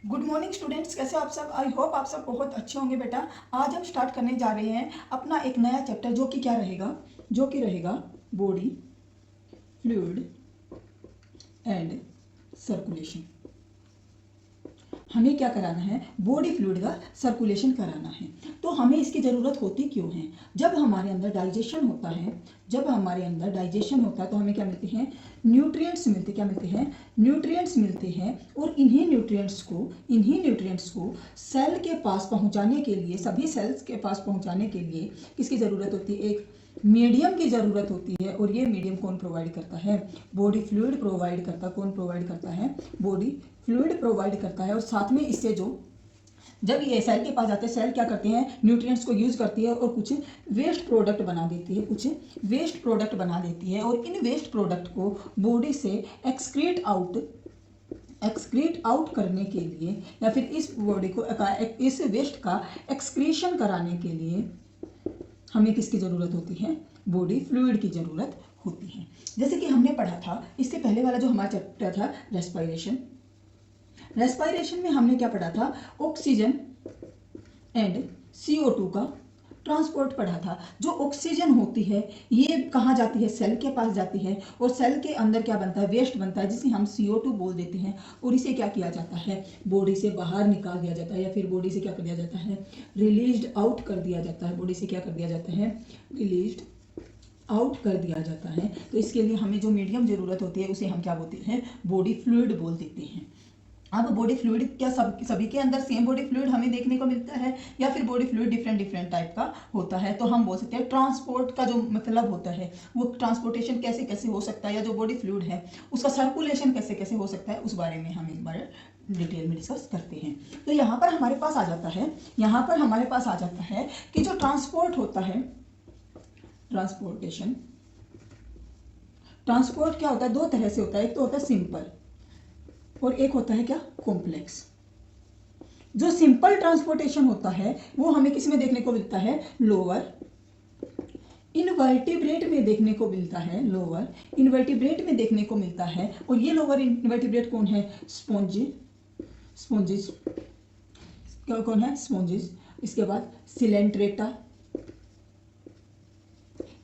Good morning students, कैसे आप सब। आई होप आप सब बहुत अच्छे होंगे बेटा। आज हम स्टार्ट करने जा रहे हैं अपना एक नया चैप्टर जो कि क्या रहेगा, जो कि रहेगा बॉडी फ्लूइड एंड सर्कुलेशन। हमें क्या कराना है, बॉडी फ्लूइड का सर्कुलेशन कराना है। तो हमें इसकी ज़रूरत होती क्यों है? जब हमारे अंदर डाइजेशन होता है, जब हमारे अंदर डाइजेशन होता है तो हमें क्या मिलते हैं, न्यूट्रिएंट्स मिलते, क्या मिलते हैं, न्यूट्रिएंट्स मिलते हैं। और इन्हीं न्यूट्रिएंट्स को सेल के पास पहुंचाने के लिए, सभी सेल्स के पास पहुंचाने के लिए किसकी ज़रूरत होती है, एक मीडियम की ज़रूरत होती है। और ये मीडियम कौन प्रोवाइड करता है, बॉडी फ्लूइड प्रोवाइड करता है। कौन प्रोवाइड करता है, बॉडी फ्लूइड प्रोवाइड करता है। और साथ में इससे जो जब ये सेल के पास जाते हैं, सेल क्या करते हैं, न्यूट्रिएंट्स को यूज करती है और कुछ वेस्ट प्रोडक्ट बना देती है, कुछ वेस्ट प्रोडक्ट बना देती है। और इन वेस्ट प्रोडक्ट को बॉडी से एक्सक्रीट आउट करने के लिए, या फिर इस बॉडी को, इस वेस्ट का एक्सक्रीशन कराने के लिए हमें किसकी ज़रूरत होती है, बॉडी फ्लूइड की ज़रूरत होती है। जैसे कि हमने पढ़ा था इससे पहले वाला जो हमारा चैप्टर था रेस्पिरेशन में हमने क्या पढ़ा था, ऑक्सीजन एंड CO2 का ट्रांसपोर्ट पढ़ा था। जो ऑक्सीजन होती है ये कहाँ जाती है, सेल के पास जाती है। और सेल के अंदर क्या बनता है, वेस्ट बनता है जिसे हम CO2 बोल देते हैं। और इसे क्या किया जाता है, बॉडी से बाहर निकाल दिया जाता है, या फिर बॉडी से क्या कर दिया जाता है, रिलीज्ड आउट कर दिया जाता है। बॉडी से क्या कर दिया जाता है, रिलीज्ड आउट कर दिया जाता है। तो इसके लिए हमें जो मीडियम ज़रूरत होती है उसे हम क्या बोलते हैं, बॉडी फ्लूइड बोल देते हैं। अब बॉडी फ्लूइड क्या सभी के अंदर सेम बॉडी फ्लूइड हमें देखने को मिलता है, या फिर बॉडी फ्लूइड डिफरेंट टाइप का होता है। तो हम बोल सकते हैं ट्रांसपोर्ट का जो मतलब होता है, वो ट्रांसपोर्टेशन कैसे कैसे हो सकता है, या जो बॉडी फ्लूइड है उसका सर्कुलेशन कैसे कैसे हो सकता है, उस बारे में हम एक बार डिटेल में डिस्कस करते हैं। तो यहाँ पर हमारे पास आ जाता है, कि जो ट्रांसपोर्ट होता है, ट्रांसपोर्ट क्या होता है, दो तरह से होता है। एक तो होता है सिंपल और एक होता है क्या, कॉम्प्लेक्स। जो सिंपल ट्रांसपोर्टेशन होता है वो हमें किस में देखने को मिलता है, लोअर इनवर्टिब्रेट में देखने को मिलता है, लोअर इनवर्टिब्रेट में देखने को मिलता है। और ये लोअर इनवर्टिब्रेट कौन है, स्पॉन्जेस कौन है, स्पॉन्जेस। इसके बाद सिलेंट्रेटा,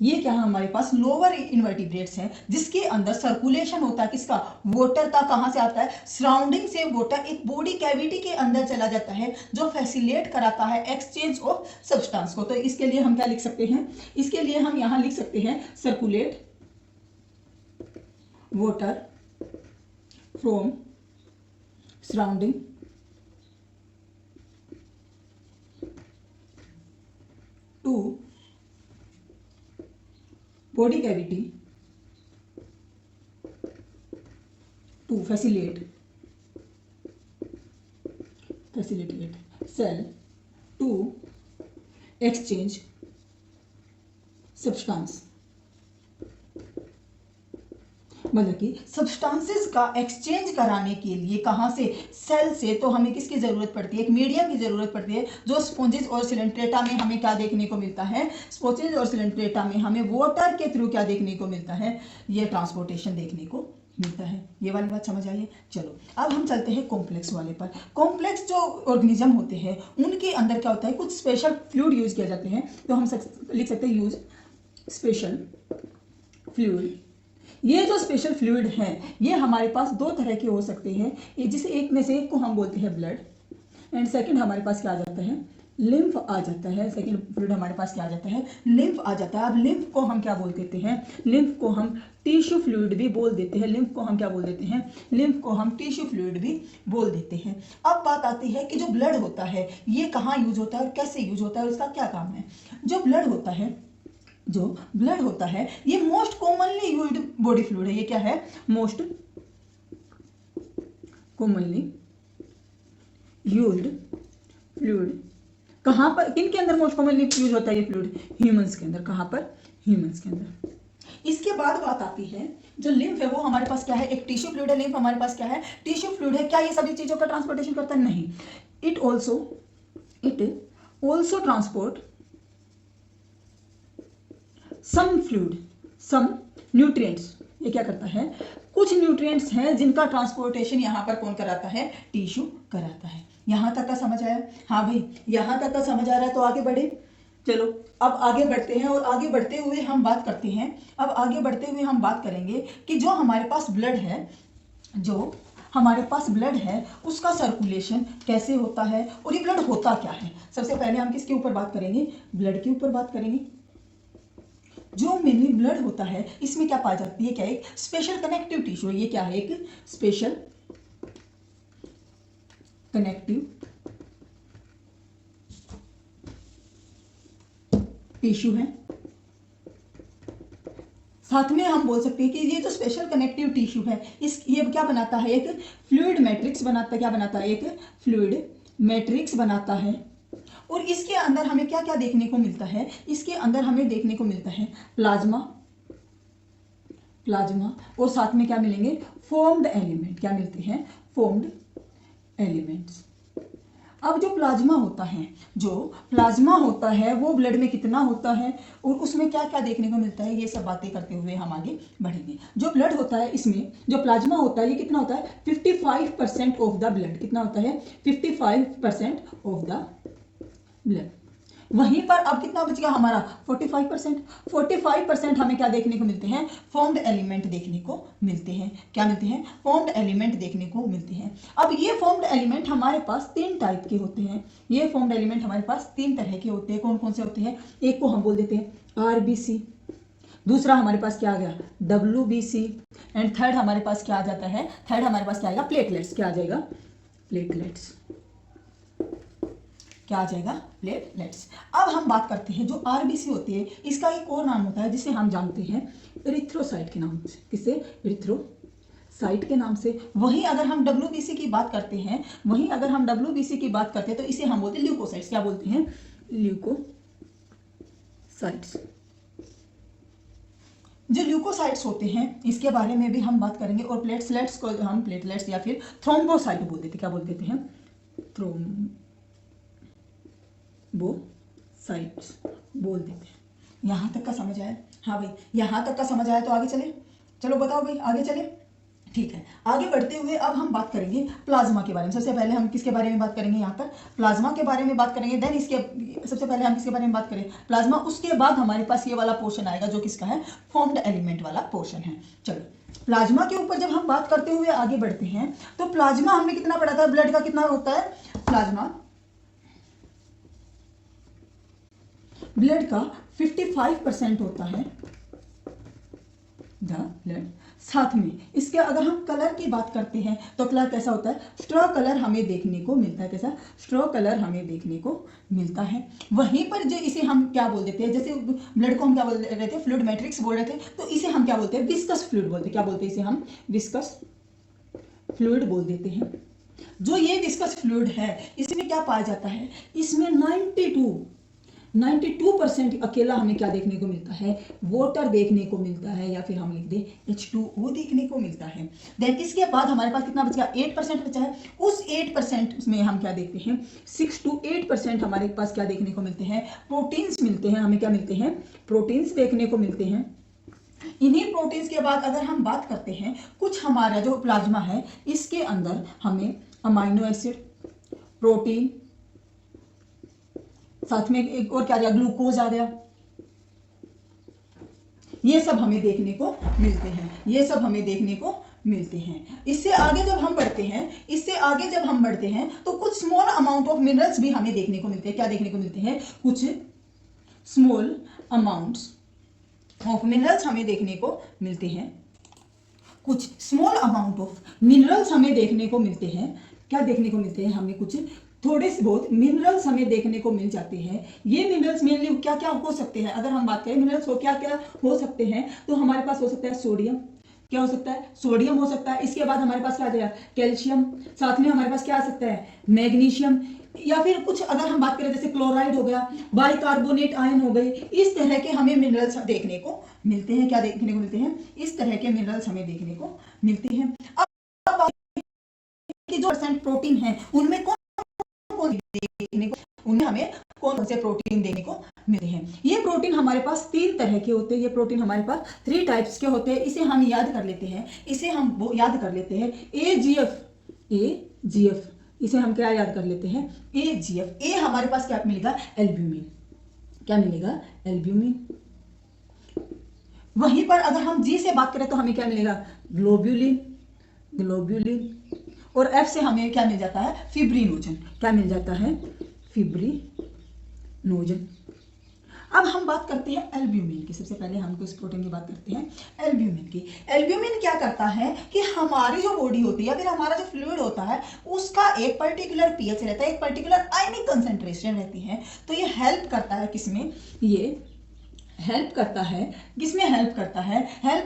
ये क्या है, हमारे पास लोअर इनवर्टिब्रेट्स हैं जिसके अंदर सर्कुलेशन होता है किसका, वाटर का। कहां से आता है, सराउंडिंग से वाटर एक बॉडी कैविटी के अंदर चला जाता है, जो फैसिलिटेट कराता है एक्सचेंज ऑफ सब्सटेंस को। तो इसके लिए हम क्या लिख सकते हैं, इसके लिए हम यहां लिख सकते हैं circulate water from surrounding to body cavity to facilitate cell to exchange substance। मतलब कि सब्सटेंसेस का एक्सचेंज कराने के लिए कहां से, सेल से। तो हमें किसकी जरूरत पड़ती है, एक मीडियम की जरूरत पड़ती है, जो स्पॉन्जेस और सिलेंट्रेटा में हमें क्या देखने को मिलता है, स्पॉन्जेस और सिलेंट्रेटा में हमें वाटर के थ्रू क्या देखने को मिलता है, ये ट्रांसपोर्टेशन देखने को मिलता है। ये वाली बात समझ आई है। चलो अब हम चलते हैं कॉम्प्लेक्स वाले पर। कॉम्प्लेक्स जो ऑर्गेनिज्म होते हैं उनके अंदर क्या होता है, कुछ स्पेशल फ्लूइड यूज किए जाते हैं। तो हम लिख सकते हैं यूज स्पेशल फ्लूइड। ये जो स्पेशल फ्लूइड हैं ये हमारे पास दो तरह के हो सकते हैं, ये जिसे एक में से एक को हम बोलते हैं ब्लड, एंड सेकंड हमारे पास क्या आ जाता है, लिम्फ आ जाता है। सेकंड फ्लूइड हमारे पास क्या आ जाता है, लिम्फ आ जाता है। अब लिम्फ को हम क्या बोल देते हैं, लिम्फ को हम टिश्यू फ्लूइड भी बोल देते हैं। लिम्फ को हम क्या बोल देते हैं, लिम्फ को हम टिश्यू फ्लूइड भी बोल देते हैं। अब बात आती है कि जो ब्लड होता है ये कहाँ यूज होता है और कैसे यूज होता है और इसका क्या काम है। जो ब्लड होता है ये most commonly used body fluid है। ये क्या है, मोस्ट कॉमनली यूज्ड फ्लूइड। कहां पर, किन के अंदर मोस्ट कॉमनली यूज होता है ये फ्लूइड, ह्यूमंस के अंदर। कहां पर, ह्यूमंस के अंदर। इसके बाद बात आती है जो लिम्फ है वो हमारे पास क्या है, एक टिश्यू फ्लूइड है। लिम्फ हमारे पास क्या है, टिश्यू फ्लूइड है। क्या ये सभी चीजों का ट्रांसपोर्टेशन करता है, नहीं। It also transport some fluid, some nutrients. ये क्या करता है, कुछ न्यूट्रिएंट्स हैं जिनका ट्रांसपोर्टेशन यहाँ पर कौन कराता है, टिश्यू कराता है। यहाँ तक का समझ आया? हाँ भाई, यहाँ तक का समझ आ रहा है तो आगे बढ़े। चलो अब आगे बढ़ते हैं और आगे बढ़ते हुए हम बात करते हैं, अब आगे बढ़ते हुए हम बात करेंगे कि जो हमारे पास ब्लड है, जो हमारे पास ब्लड है उसका सर्कुलेशन कैसे होता है और ये ब्लड होता क्या है। सबसे पहले हम किसके ऊपर बात करेंगे, ब्लड के ऊपर बात करेंगे। जो मेनली ब्लड होता है इसमें क्या पाई जाती है, क्या एक स्पेशल कनेक्टिव टिश्यू है। ये क्या है, एक स्पेशल कनेक्टिव टिश्यू है। साथ में हम बोल सकते हैं कि ये जो स्पेशल कनेक्टिव टिश्यू है ये क्या बनाता है, एक फ्लूइड मैट्रिक्स बनाता है। क्या बनाता है, एक फ्लूइड मैट्रिक्स बनाता है। और इसके अंदर हमें क्या क्या देखने को मिलता है, इसके अंदर हमें देखने को मिलता है प्लाज्मा, प्लाज्मा और साथ में क्या मिलेंगे, फॉर्म्ड एलिमेंट। क्या मिलते हैं, फॉर्म्ड एलिमेंट्स। अब जो प्लाज्मा होता है, जो प्लाज्मा होता है वो ब्लड में कितना होता है और उसमें क्या क्या देखने को मिलता है, ये सब बातें करते हुए हम आगे बढ़ेंगे। जो ब्लड होता है इसमें जो प्लाज्मा होता है ये कितना होता है, 55% ऑफ द ब्लड। कितना होता है, 55% ऑफ द ब्लड। वहीं पर अब कितना बच गया हमारा, 45%। 45% हमें क्या देखने को मिलते हैं, फॉर्म्ड एलिमेंट देखने को मिलते हैं। क्या मिलते हैं, फॉर्म्ड एलिमेंट देखने को मिलते हैं। अब ये फॉर्म्ड एलिमेंट हमारे पास 3 टाइप के होते हैं। ये फॉर्म्ड एलिमेंट हमारे पास 3 तरह के होते हैं। कौन कौन से होते हैं, एक को हम बोल देते हैं आरबीसी, दूसरा हमारे पास क्या आ गया, डब्ल्यूबीसी, एंड थर्ड हमारे पास क्या आ जाता है, थर्ड हमारे पास क्या आएगा, प्लेटलेट्स। क्या आ जाएगा, प्लेटलेट्स। क्या आ जाएगा, प्लेटलेट्स। अब हम बात करते हैं जो आरबीसी होती है इसका एक और नाम होता है जिसे हम जानते हैं इरिथ्रोसाइट के नाम से। किसे, इरिथ्रोसाइट के नाम से। वहीं अगर हम डब्ल्यूबीसी की बात करते हैं, वहीं अगर हम डब्ल्यूबीसी की बात करते हैं तो इसे हम बोलते हैं ल्यूकोसाइट्स। क्या बोलते हैं, ल्यूकोसाइट्स। जो ल्यूकोसाइट्स होते हैं इसके बारे में भी हम बात करेंगे। और प्लेटलेट्स को हम प्लेटलेट्स या फिर थ्रोम्बोसाइट बोल देते हैं। क्या बोल देते हैं, थ्रोम्बोसाइट्स बोल देते हैं। यहाँ तक का समझ आया? हाँ भाई, यहाँ तक का समझ आया तो आगे चले। चलो बताओ भाई, आगे चले। ठीक है, आगे बढ़ते हुए अब हम बात करेंगे प्लाज्मा के बारे में। सबसे पहले हम किसके बारे में बात करेंगे, यहाँ पर प्लाज्मा के बारे में बात करेंगे। देन इसके सबसे पहले हम किसके बारे में बात करें, प्लाज्मा। उसके बाद हमारे पास ये वाला पोर्शन आएगा जो किसका है, फॉर्म्ड एलिमेंट वाला पोर्शन है। चलो प्लाज्मा के ऊपर जब हम बात करते हुए आगे बढ़ते हैं तो प्लाज्मा हमने कितना पढ़ा था, ब्लड का कितना होता है, प्लाज्मा ब्लड का 55% होता है द ब्लड। साथ में इसके अगर हम कलर की बात करते हैं तो कलर कैसा होता है, स्ट्रॉ कलर हमें देखने को मिलता है। कैसा, स्ट्रॉ कलर हमें देखने को मिलता है। वहीं पर जो इसे हम क्या बोल देते हैं, जैसे ब्लड को हम क्या बोल रहे थे, फ्लूइड मैट्रिक्स बोल रहे थे, तो इसे हम क्या बोलते हैं, विस्कस फ्लूइड बोलते हैं। क्या बोलते हैं, इसे हम विस्कस फ्लूइड बोल देते हैं। जो ये विस्कस फ्लूइड है इसमें क्या पाया जाता है, इसमें 92% अकेला हमें क्या देखने को मिलता है, वाटर देखने को मिलता है, या फिर हम लिख दें H2O देखने को मिलता है। देन इसके बाद हमारे पास कितना बच गया, 8% बचा है। उस 8% में हम क्या देखते हैं, 6 to 8% हमारे पास क्या देखने को मिलते हैं, प्रोटीन्स मिलते हैं। हमें क्या मिलते हैं, प्रोटीन्स देखने को मिलते हैं। इन्हीं प्रोटीन्स के बाद अगर हम बात करते हैं, कुछ हमारा जो प्लाज्मा है इसके अंदर हमें अमाइनो एसिड, प्रोटीन, साथ में एक और क्या आ गया, ग्लूकोज आ गया। ये सब हमें देखने को मिलते हैं, ये सब हमें देखने को मिलते हैं। इससे आगे जब हम बढ़ते हैं, इससे आगे जब हम बढ़ते हैं तो कुछ स्मॉल अमाउंट ऑफ मिनरल्स भी हमें देखने को मिलते हैं। क्या देखने को मिलते हैं, कुछ स्मॉल अमाउंट्स ऑफ मिनरल्स हमें देखने को मिलते हैं। कुछ स्मॉल अमाउंट ऑफ मिनरल्स हमें देखने को मिलते हैं। क्या देखने को मिलते हैं, हमें कुछ थोड़े से बहुत मिनरल्स हमें देखने को मिल जाते हैं। ये मिनरल्स मेनली क्या क्या हो सकते हैं, अगर हम बात करें मिनरल्स हो क्या क्या हो सकते हैं, तो हमारे पास हो सकता है सोडियम। क्या हो सकता है, सोडियम हो सकता है। इसके बाद हमारे पास क्या आ जाएगा, कैल्शियम। साथ में हमारे पास क्या आ सकता है, मैग्नीशियम, या फिर कुछ अगर हम बात करें जैसे क्लोराइड हो गया, बाइकार्बोनेट आयन हो गए। इस तरह के हमें मिनरल्स देखने को मिलते हैं। क्या देखने को मिलते हैं, इस तरह के मिनरल्स हमें देखने को मिलते हैं। अब जो % प्रोटीन है उनमें देखने को, उनमें हमें कौन से प्रोटीन देखने को मिलते हैं। ये प्रोटीन हमारे पास 3 तरह के होते हैं, ये प्रोटीन हमारे पास 3 टाइप्स के होते हैं। इसे हम याद कर लेते हैं, इसे हम वो याद कर लेते हैं AGF, इसे हम क्या याद कर लेते हैं AGF। ए हमारे पास क्या मिलेगा एल्ब्यूमिन, क्या मिलेगा एल्ब्यूमिन। वहीं पर अगर हम जी से बात करें तो हमें क्या मिलेगा ग्लोब्यूलिन, और एफ से हमें क्या मिल जाता है फिब्रिनोजन, क्या मिल जाता है फिब्रिनोजन। अब हम बात करते हैं एल्ब्यूमिन की। सबसे पहले हम इस प्रोटीन की बात करते हैं एल्ब्यूमिन की। एल्ब्यूमिन क्या करता है कि हमारी जो बॉडी होती है या फिर हमारा जो फ्लूइड होता है उसका एक पर्टिकुलर पीएच रहता है, एक पर्टिकुलर आयनिक कंसेंट्रेशन रहती है। तो ये हेल्प करता है किसमें, ये हेल्प करता है किसमें, हेल्प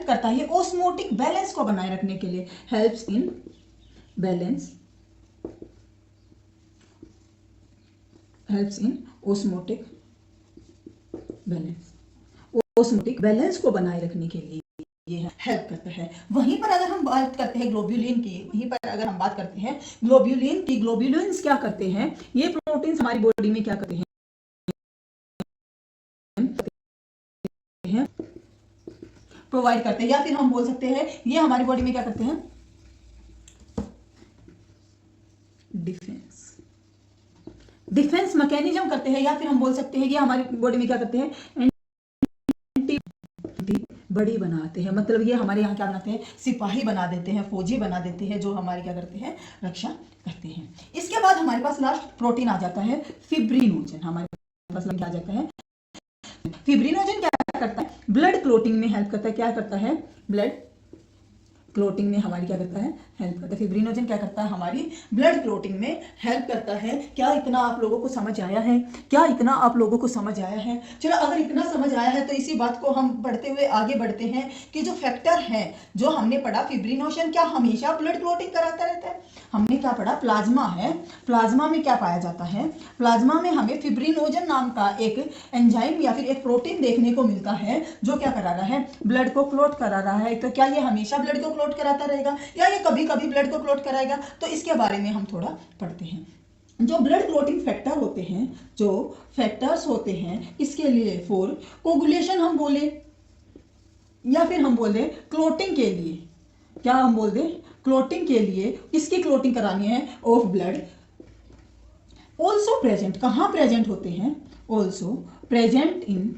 करता है ऑस्मोटिक बैलेंस को बनाए रखने के लिए, हेल्प्स इन ऑस्मोटिक बैलेंस को बनाए रखने के लिए ये हेल्प करता है। वहीं पर अगर हम बात करते हैं ग्लोब्यूलिन की, ग्लोब्यूलिन्स क्या करते हैं, ये प्रोटीन्स हमारी बॉडी में क्या करते हैं प्रोवाइड करते हैं, या फिर हम बोल सकते हैं ये हमारी बॉडी में क्या करते हैं डिफेंस मैकेनिज्म करते हैं, या फिर हम बोल सकते हैं ये हमारी बॉडी में क्या करते हैं बड़ी बनाते हैं। मतलब ये हमारे यहाँ क्या बनाते हैं सिपाही बना देते हैं, फौजी बना देते हैं, जो हमारी क्या करते हैं रक्षा करते हैं। इसके बाद हमारे पास लास्ट प्रोटीन आ जाता है फिब्रिनोजन। हमारे पास क्या आ जाता है फिब्रिनोजन, क्या करता है ब्लड क्लोटिंग में हेल्प करता है। क्या करता है ब्लड क्लोटिंग में हमारी क्या करता है हेल्प करता है। फिब्रिनोजन क्या करता है हमारी ब्लड क्लोटिंग में हेल्प करता है। क्या इतना आप लोगों को समझ आया है, चलो अगर इतना समझ आया है तो इसी बात को हम बढ़ते हुए आगे बढ़ते हैं कि जो फैक्टर है जो हमने पढ़ा फिब्रिनोजन क्या हमेशा ब्लड क्लोटिंग कराता रहता है। हमने क्या पढ़ा प्लाज्मा है, प्लाज्मा में क्या पाया जाता है, प्लाज्मा में हमें फिब्रिनोजन नाम का एक एंजाइम या फिर एक प्रोटीन देखने को मिलता है जो क्या करा रहा है ब्लड को क्लोट करा रहा है। तो क्या ये हमेशा ब्लड को क्लोट कराता रहेगा या ये कभी कभी ब्लड को क्लोट कराएगा, तो इसके बारे में हम थोड़ा पढ़ते हैं। जो ब्लड क्लोटिंग फैक्टर होते हैं, जो फैक्टर्स होते हैं, इसके लिए फॉर कोगुलेशन हम बोले या फिर हम बोल दें क्लोटिंग के लिए, क्या हम बोल दें क्लोटिंग के लिए, इसकी क्लोटिंग करानी है ऑफ ब्लड। ऑल्सो प्रेजेंट, कहाँ प्रेजेंट होते हैं, also present in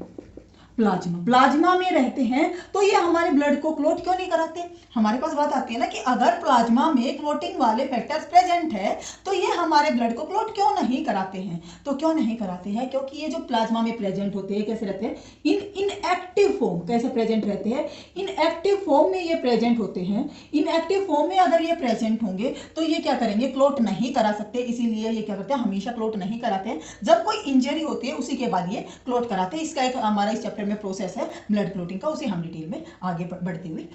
plasma, plasma में रहते हैं। तो ये हमारे ब्लड को क्लोट क्यों नहीं कराते। हमारे पास बात आती है ना कि अगर प्लाज्मा में क्लोटिंग वाले फैक्टर्स प्रेजेंट है तो ये हमारे ब्लड को क्लोट क्यों नहीं कराते हैं। तो क्यों नहीं कराते हैं, क्योंकि ये जो प्लाज्मा में प्रेजेंट होते हैं कैसे रहते हैं इनएक्टिव फॉर्म। कैसे प्रेजेंट रहते हैं इनएक्टिव फॉर्म में ये प्रेजेंट होते हैं। इनएक्टिव फॉर्म में अगर ये प्रेजेंट होंगे तो ये क्या करेंगे क्लोट नहीं करा सकते, इसीलिए ये क्या करते हैं हमेशा क्लोट नहीं कराते हैं। जब कोई इंजरी होती है उसी के बाद ये क्लोट कराते हैं। इसका एक हमारा इस चैप्टर में प्रोसेस है ब्लड क्लोटिंग का, उसे हम डिटेल में आगे बढ़ते हुए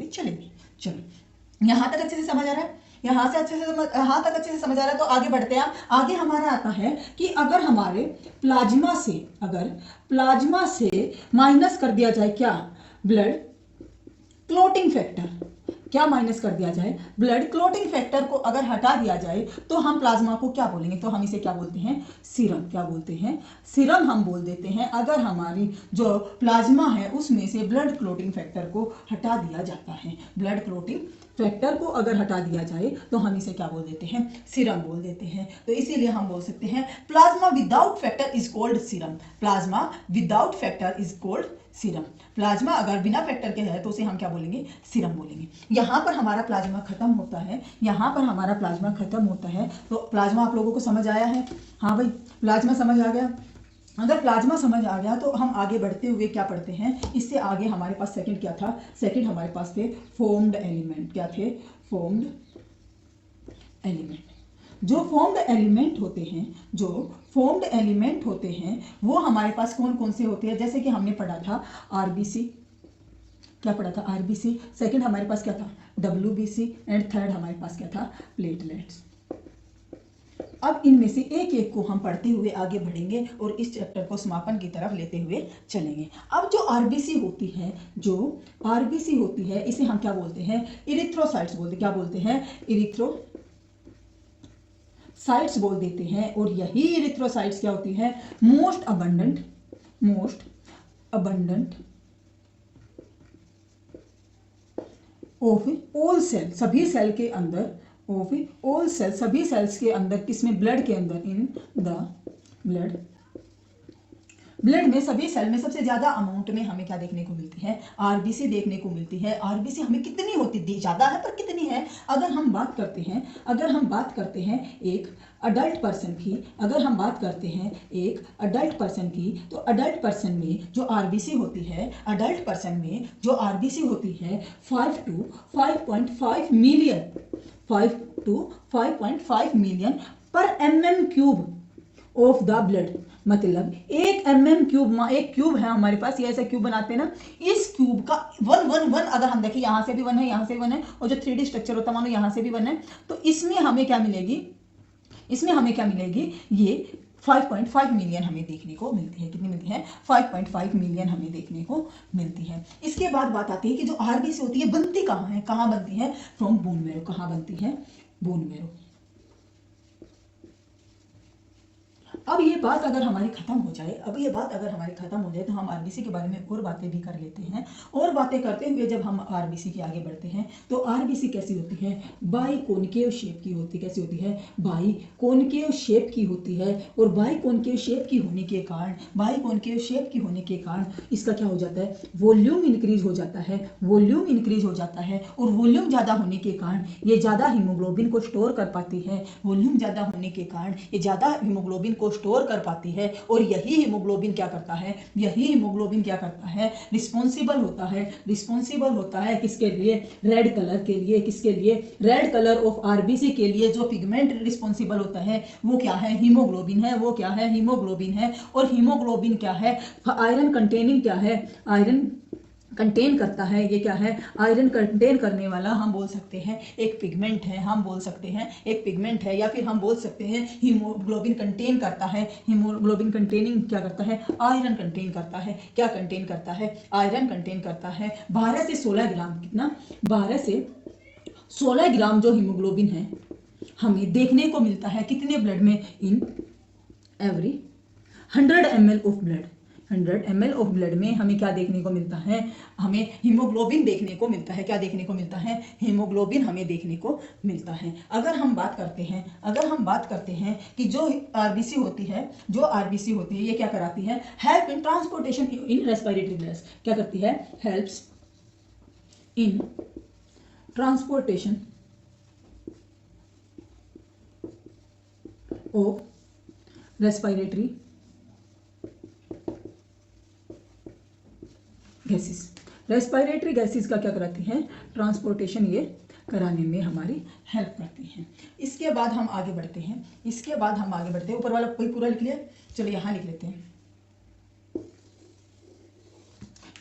चलेंगे। चलो यहां तक अच्छे से समझ आ रहा है, यहां तक अच्छे से समझ आ रहा है। तो आगे बढ़ते हैं। आगे हमारा आता है कि अगर हमारे प्लाज्मा से माइनस कर दिया जाए क्या ब्लड क्लोटिंग फैक्टर, क्या माइनस कर दिया जाए ब्लड क्लोटिंग फैक्टर को अगर हटा दिया जाए तो हम प्लाज्मा को क्या बोलेंगे, तो हम इसे क्या बोलते हैं सीरम। क्या बोलते हैं सीरम हम बोल देते हैं अगर हमारी जो प्लाज्मा है उसमें से ब्लड क्लोटिंग फैक्टर को हटा दिया जाता है। ब्लड क्लोटिंग फैक्टर को अगर हटा दिया जाए तो हम इसे क्या बोल देते हैं सीरम बोल देते हैं। तो इसीलिए हम बोल सकते हैं plasma without factor is called serum. Plasma without factor is called serum. Plasma अगर बिना फैक्टर के है तो उसे हम क्या बोलेंगे सीरम बोलेंगे। यहां पर हमारा प्लाज्मा खत्म होता है, तो प्लाज्मा आप लोगों को समझ आया है। हाँ भाई प्लाज्मा समझ आ गया। अगर प्लाज्मा समझ आ गया तो हम आगे बढ़ते हुए क्या पढ़ते हैं, इससे आगे हमारे पास सेकंड क्या था, सेकंड हमारे पास थे फॉर्म्ड एलिमेंट। क्या थे फॉर्म्ड एलिमेंट। जो फॉर्म्ड एलिमेंट होते हैं वो हमारे पास कौन कौन से होते हैं, जैसे कि हमने पढ़ा था आरबीसी, क्या पढ़ा था आरबीसी, सेकंड हमारे पास क्या था डब्ल्यूबीसी एंड थर्ड हमारे पास क्या था प्लेटलेट्स। अब इनमें से एक एक को हम पढ़ते हुए आगे बढ़ेंगे और इस चैप्टर को समापन की तरफ लेते हुए चलेंगे। अब जो आरबीसी होती है इसे हम क्या बोलते हैं इरिथ्रोसाइट्स बोलते हैं। क्या बोलते हैं इरिथ्रोसाइट्स। इरिथ्रोसाइट्स बोल देते हैं। और यही इरिथ्रोसाइट्स क्या होती है, most abundant of all cell, सभी सेल के अंदर, ऑफ ऑल सेल, सभी सेल्स के अंदर, किसमें, ब्लड के अंदर, इन द ब्लड में, सभी सेल में सबसे ज्यादा अमाउंट में हमें क्या देखने को मिलती है, आरबीसी देखने को मिलती है। आरबीसी हमें कितनी होती है, ज्यादा है पर कितनी है, अगर हम बात करते हैं एक अडल्ट पर्सन की, अगर हम बात करते हैं एक अडल्ट पर्सन की, तो अडल्ट पर्सन में जो आरबीसी होती है, अडल्ट पर्सन में जो आरबीसी होती है 5 to 5.5 मिलियन, 5 to 5.5 मिलियन पर mm cube of the blood. मतलब एक mm क्यूब, एक क्यूब है हमारे पास, ये ऐसा क्यूब बनाते हैं ना, इस क्यूब का 1 अगर हम देखें, यहां से भी 1 है, यहां से भी 1 है, और जो 3D स्ट्रक्चर होता है मानो यहां से भी 1 है, तो इसमें हमें क्या मिलेगी, ये 5.5 मिलियन हमें देखने को मिलती है। कितनी मिलती है, 5.5 मिलियन हमें देखने को मिलती है। इसके बाद बात आती है कि जो आरबीसी होती है बनती कहाँ है, कहाँ बनती है, फ्रॉम बोन मैरो। कहाँ बनती है, बोन मैरो। अब ये बात अगर हमारी खत्म हो जाए, तो हम आरबीसी के बारे में और बातें भी कर लेते हैं। और बातें करते हुए जब हम आरबीसी के आगे बढ़ते हैं, तो आरबीसी कैसी होती है, बाई कॉनकेव शेप की होती है। कैसी होती है, बाई कॉनकेव शेप की होती है। और बाई कॉनकेव शेप की होने के कारण इसका क्या हो जाता है, वॉल्यूम इंक्रीज हो जाता है, और वॉल्यूम ज़्यादा होने के कारण ये ज़्यादा हीमोग्लोबिन को स्टोर कर पाती है। वॉल्यूम ज़्यादा होने के कारण ये ज़्यादा हीमोग्लोबिन को स्टोर कर पाती है। और यही हीमोग्लोबिन क्या करता है, रिस्पॉन्सिबल होता है किसके लिए, रेड कलर के लिए। किसके लिए, रेड कलर ऑफ आरबीसी के लिए जो पिगमेंट रिस्पॉन्सिबल होता है वो क्या है, हीमोग्लोबिन है। और हीमोग्लोबिन क्या है, आयरन कंटेनिंग क्या है, आयरन कंटेन करता है। ये क्या है, आयरन कंटेन करने वाला हम बोल सकते हैं एक पिगमेंट है, या फिर हम बोल सकते हैं हीमोग्लोबिन कंटेन करता है। हीमोग्लोबिन कंटेनिंग क्या करता है, आयरन कंटेन करता है। क्या कंटेन करता है, आयरन कंटेन करता है। 12 से 16 ग्राम, कितना, 12 से 16 ग्राम जो हीमोग्लोबिन है हमें देखने को मिलता है कितने ब्लड में, in every 100 ml of blood. 100 ml of blood में हमें क्या देखने को मिलता है, हमें हीमोग्लोबिन देखने को मिलता है। क्या देखने को मिलता है, हीमोग्लोबिन हमें देखने को मिलता है। अगर हम बात करते हैं कि जो आरबीसी होती है, ये क्या कराती है, help in transportation in respiratory bloods. क्या करती है, helps in transportation of respiratory gases का क्या कराती हैं, ट्रांसपोर्टेशन ये कराने में हमारी हेल्प करती हैं। इसके बाद हम आगे बढ़ते हैं, ऊपर वाला कोई पूरा लिख लिया, चलिए यहाँ लिख लेते हैं।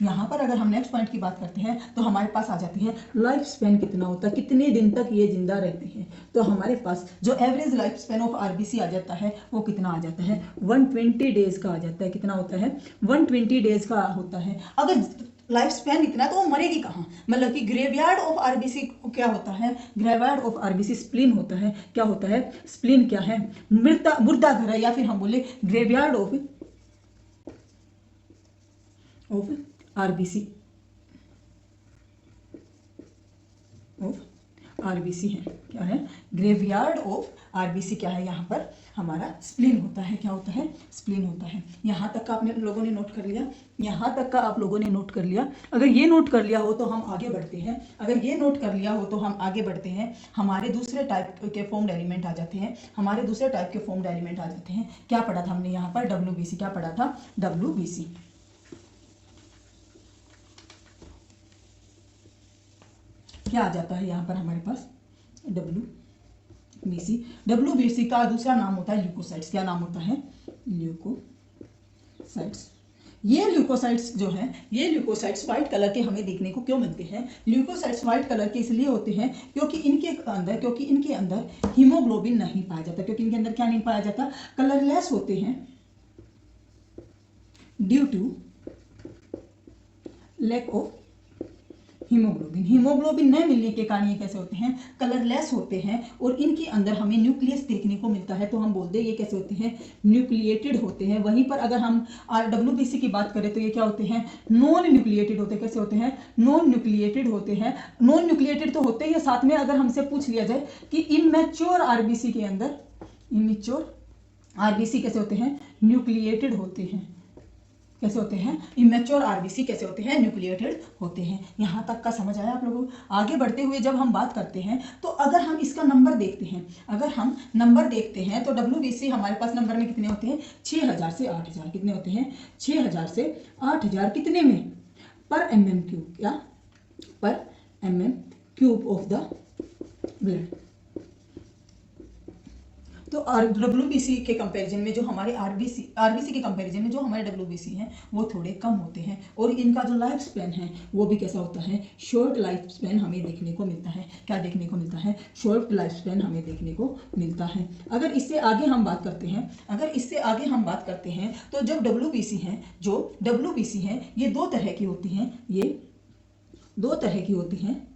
यहाँ पर अगर हम नेक्स्ट पॉइंट की बात करते हैं तो हमारे पास आ जाती है लाइफ स्पैन कितना होता है, कितने दिन तक ये जिंदा रहती है। तो हमारे पास जो average life span of RBC आ जाता है वो कितना आ जाता है, 120 डेज का आ जाता है। कितना होता है, 120 डेज का होता है। अगर लाइफ स्पैन इतना तो वो मरेगी कहाँ, मतलब कि ग्रेवयार्ड ऑफ आरबीसी क्या होता है, ग्रेवयार्ड ऑफ आरबीसी स्प्लीन होता है। क्या होता है, स्प्लीन क्या है, मुर्दा घर है, या फिर हम बोले ग्रेवयार्ड ऑफ आरबीसी है। क्या है, ग्रेवयार्ड ऑफ आरबीसी क्या है, यहाँ पर हमारा स्प्लीन होता है। क्या होता है, स्प्लीन होता है। यहाँ तक का आप लोगों ने नोट कर लिया, अगर ये नोट कर लिया हो तो हम आगे बढ़ते हैं। हमारे दूसरे टाइप के फॉर्म्ड एलिमेंट आ जाते हैं। क्या पढ़ा था हमने यहाँ पर, WBC। क्या पढ़ा था, WBC। क्या आ जाता है यहाँ पर हमारे पास, WBC का दूसरा नाम होता है ल्यूकोसाइट्स। क्या नाम होता है, ल्यूकोसाइट्स। ये ल्यूकोसाइट्स जो है, ये ल्यूकोसाइट्स व्हाइट कलर के हमें देखने को क्यों मिलते हैं, ल्यूकोसाइट्स व्हाइट कलर के इसलिए होते हैं क्योंकि इनके अंदर हीमोग्लोबिन नहीं पाया जाता। क्योंकि इनके अंदर क्या नहीं पाया जाता, कलरलेस होते हैं due to lack of haemoglobin. Haemoglobin न मिलने के कारण ये कैसे होते हैं, कलरलेस होते हैं और इनके अंदर हमें न्यूक्लियस देखने को मिलता है, तो हम बोलते हैं ये कैसे होते हैं, न्यूक्लिएटेड होते हैं। वहीं पर अगर हम WBC की बात करें तो ये क्या होते हैं, नॉन न्यूक्लिएटेड होते हैं। कैसे होते हैं, नॉन न्यूक्लिएटेड होते हैं। नॉन न्यूक्लिएटेड तो होते ही है, साथ में अगर हमसे पूछ लिया जाए कि इमैच्योर RBC के अंदर, इमैच्योर RBC कैसे होते हैं, न्यूक्लिएटेड होते हैं। कैसे होते हैं, इमेच्योर RBC कैसे होते हैं, न्यूक्लिएटेड होते हैं। यहाँ तक का समझ आया आप लोगों को। आगे बढ़ते हुए जब हम बात करते हैं तो अगर हम इसका नंबर देखते हैं, अगर हम नंबर देखते हैं तो WBC हमारे पास नंबर में कितने होते हैं, 6000 से 8000। कितने होते हैं, 6000 से 8000 कितने में, पर mm3, क्या, पर mm3 ऑफ द ब्लड। तो WBC के कंपैरिजन में जो हमारे RBC के कंपैरिजन में जो हमारे WBC हैं वो थोड़े कम होते हैं और इनका जो लाइफ स्पैन है वो भी कैसा होता है, शॉर्ट लाइफ स्पैन हमें देखने को मिलता है। क्या देखने को मिलता है, शॉर्ट लाइफ स्पैन हमें देखने को मिलता है। अगर इससे आगे हम बात करते हैं, तो जब WBC हैं ये दो तरह की होती हैं,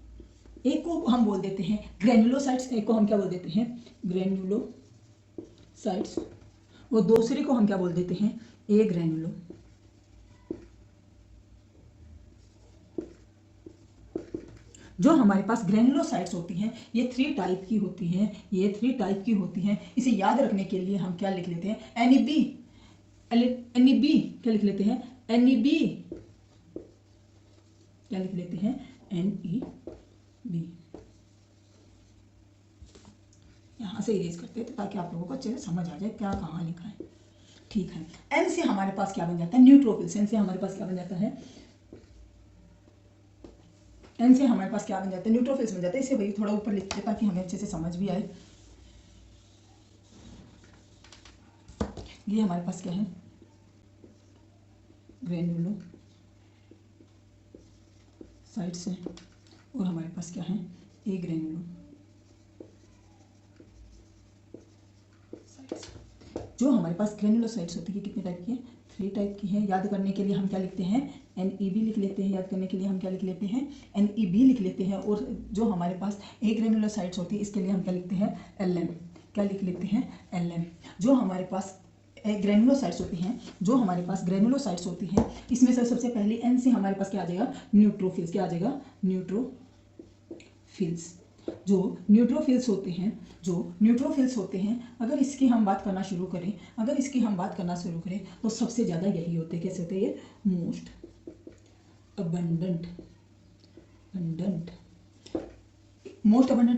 एक को हम बोल देते हैं ग्रेन्युलोसाइट्स, एक को हम क्या बोल देते हैं, ग्रेन्युलोसाइट्स, और दूसरे को हम क्या बोल देते हैं, ए ग्रेन्युलो। जो हमारे पास ग्रेन्युलोसाइट्स होती हैं ये 3 टाइप की होती हैं, इसे याद रखने के लिए हम क्या लिख लेते हैं, NEB, क्या लिख लेते हैं, NEB, क्या लिख लेते हैं, NEB। यहाँ से इरेज करते हैं ताकि आप लोगों को अच्छे से समझ आ जाए क्या कहाँ लिखा है। ठीक है, N से हमारे पास क्या बन जाता है, न्यूट्रोफिल्स। N से हमारे पास क्या बन जाता है, न्यूट्रोफिल्स बन जाता है। इसे वही थोड़ा ऊपर लिखते हैं ताकि हमें अच्छे से समझ भी आए। ये हमारे पास क्या है, ग्रेन्युलोसाइट्स है और हमारे पास क्या है, ए ग्रेन्युलोसाइट्स। जो हमारे पास ग्रेन्युलोसाइट्स होती है कितने टाइप की है, 3 टाइप की है। याद करने के लिए हम क्या लिखते हैं, NEB लिख लेते हैं। याद करने के लिए हम क्या लिख लेते हैं, NEB लिख लेते हैं। और जो हमारे पास ए ग्रेन्युलोसाइट्स होती है इसके लिए हम क्या लिखते हैं, LM। क्या लिख लेते हैं, LM। जो हमारे पास ग्रेन्युलोसाइट्स होती हैं, इसमें से सबसे पहले N से हमारे पास क्या आ जाएगा, न्यूट्रोफिल्स। क्या आ जाएगा, न्यूट्रोफिल्स। जो न्यूट्रोफिल्स होते हैं, अगर इसकी हम बात करना शुरू करें, तो सबसे ज़्यादा यही होते हैं। कैसे होते हैं, ये मोस्ट अबंडेंट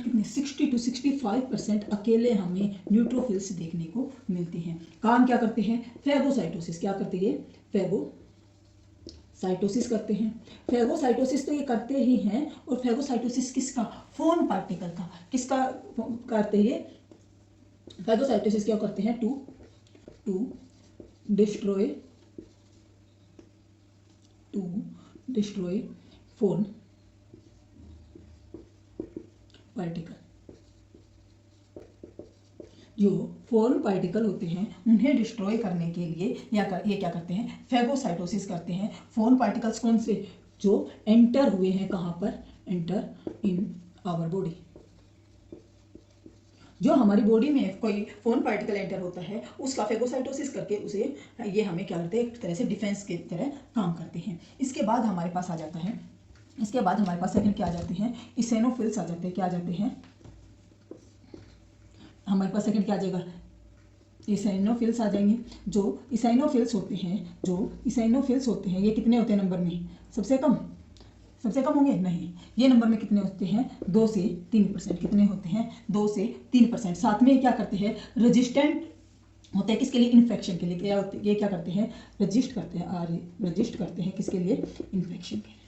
कितने, 60 to 65% अकेले हमें न्यूट्रोफिल्स देखने को मिलते हैं। काम क्या करते हैं, फैगोसाइटोसिस। क्या करते हैं, फैगोसाइटोसिस करते हैं। फैगोसाइटोसिस तो ये करते ही हैं। और फैगोसाइटोसिस किसका, फोन पार्टिकल का। किसका करते हैं, फैगोसाइटोसिस क्या करते हैं, टू डिस्ट्रॉय फोन पार्टिकल। जो फॉरेन पार्टिकल होते हैं उन्हें डिस्ट्रॉय करने के लिए ये क्या करते हैं, फैगोसाइटोसिस करते हैं। फॉरेन पार्टिकल्स कौन से, जो एंटर हुए हैं, कहाँ पर, एंटर इन आवर बॉडी। जो हमारी बॉडी में कोई फॉरेन पार्टिकल एंटर होता है उसका फैगोसाइटोसिस करके उसे ये हमें क्या करते हैं, एक तरह से डिफेंस की तरह काम करते हैं। इसके बाद हमारे पास आ जाता है, सेकंड क्या आ जाते हैं, इसेनोफिल्स आ जाते हैं। क्या आ जाते हैं, हमारे पास सेकंड क्या आ जाएगा, इसेनोफिल्स आ जाएंगे। जो इसेनोफिल्स होते हैं ये कितने होते हैं नंबर में, सबसे कम होंगे, नहीं, ये नंबर में कितने होते हैं, 2 से 3%। कितने होते हैं, 2 से 3%। साथ में क्या करते हैं, रेजिस्टेंट होते हैं, किसके लिए, इन्फेक्शन के लिए। क्या होते हैं, ये क्या करते हैं, रजिस्ट करते हैं किसके लिए, इन्फेक्शन के लिए।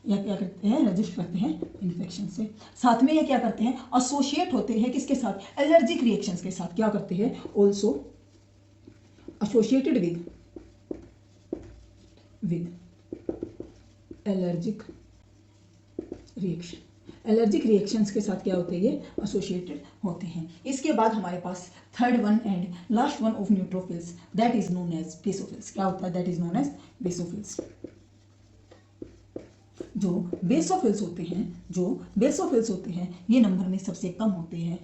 या क्या करते हैं, रजिस्ट करते हैं इन्फेक्शन से। साथ में ये क्या करते हैं, एसोसिएट होते हैं किसके साथ, एलर्जिक रिएक्शंस के साथ। क्या करते हैं, also associated with allergic reactions के साथ क्या होते हैं, ये एसोसिएटेड होते हैं। इसके बाद हमारे पास third one and last one of neutrophils, that is known as basophils. क्या होता है, that is known as basophils. जो बेसोफिल्स होते हैं ये नंबर में सबसे कम होते हैं,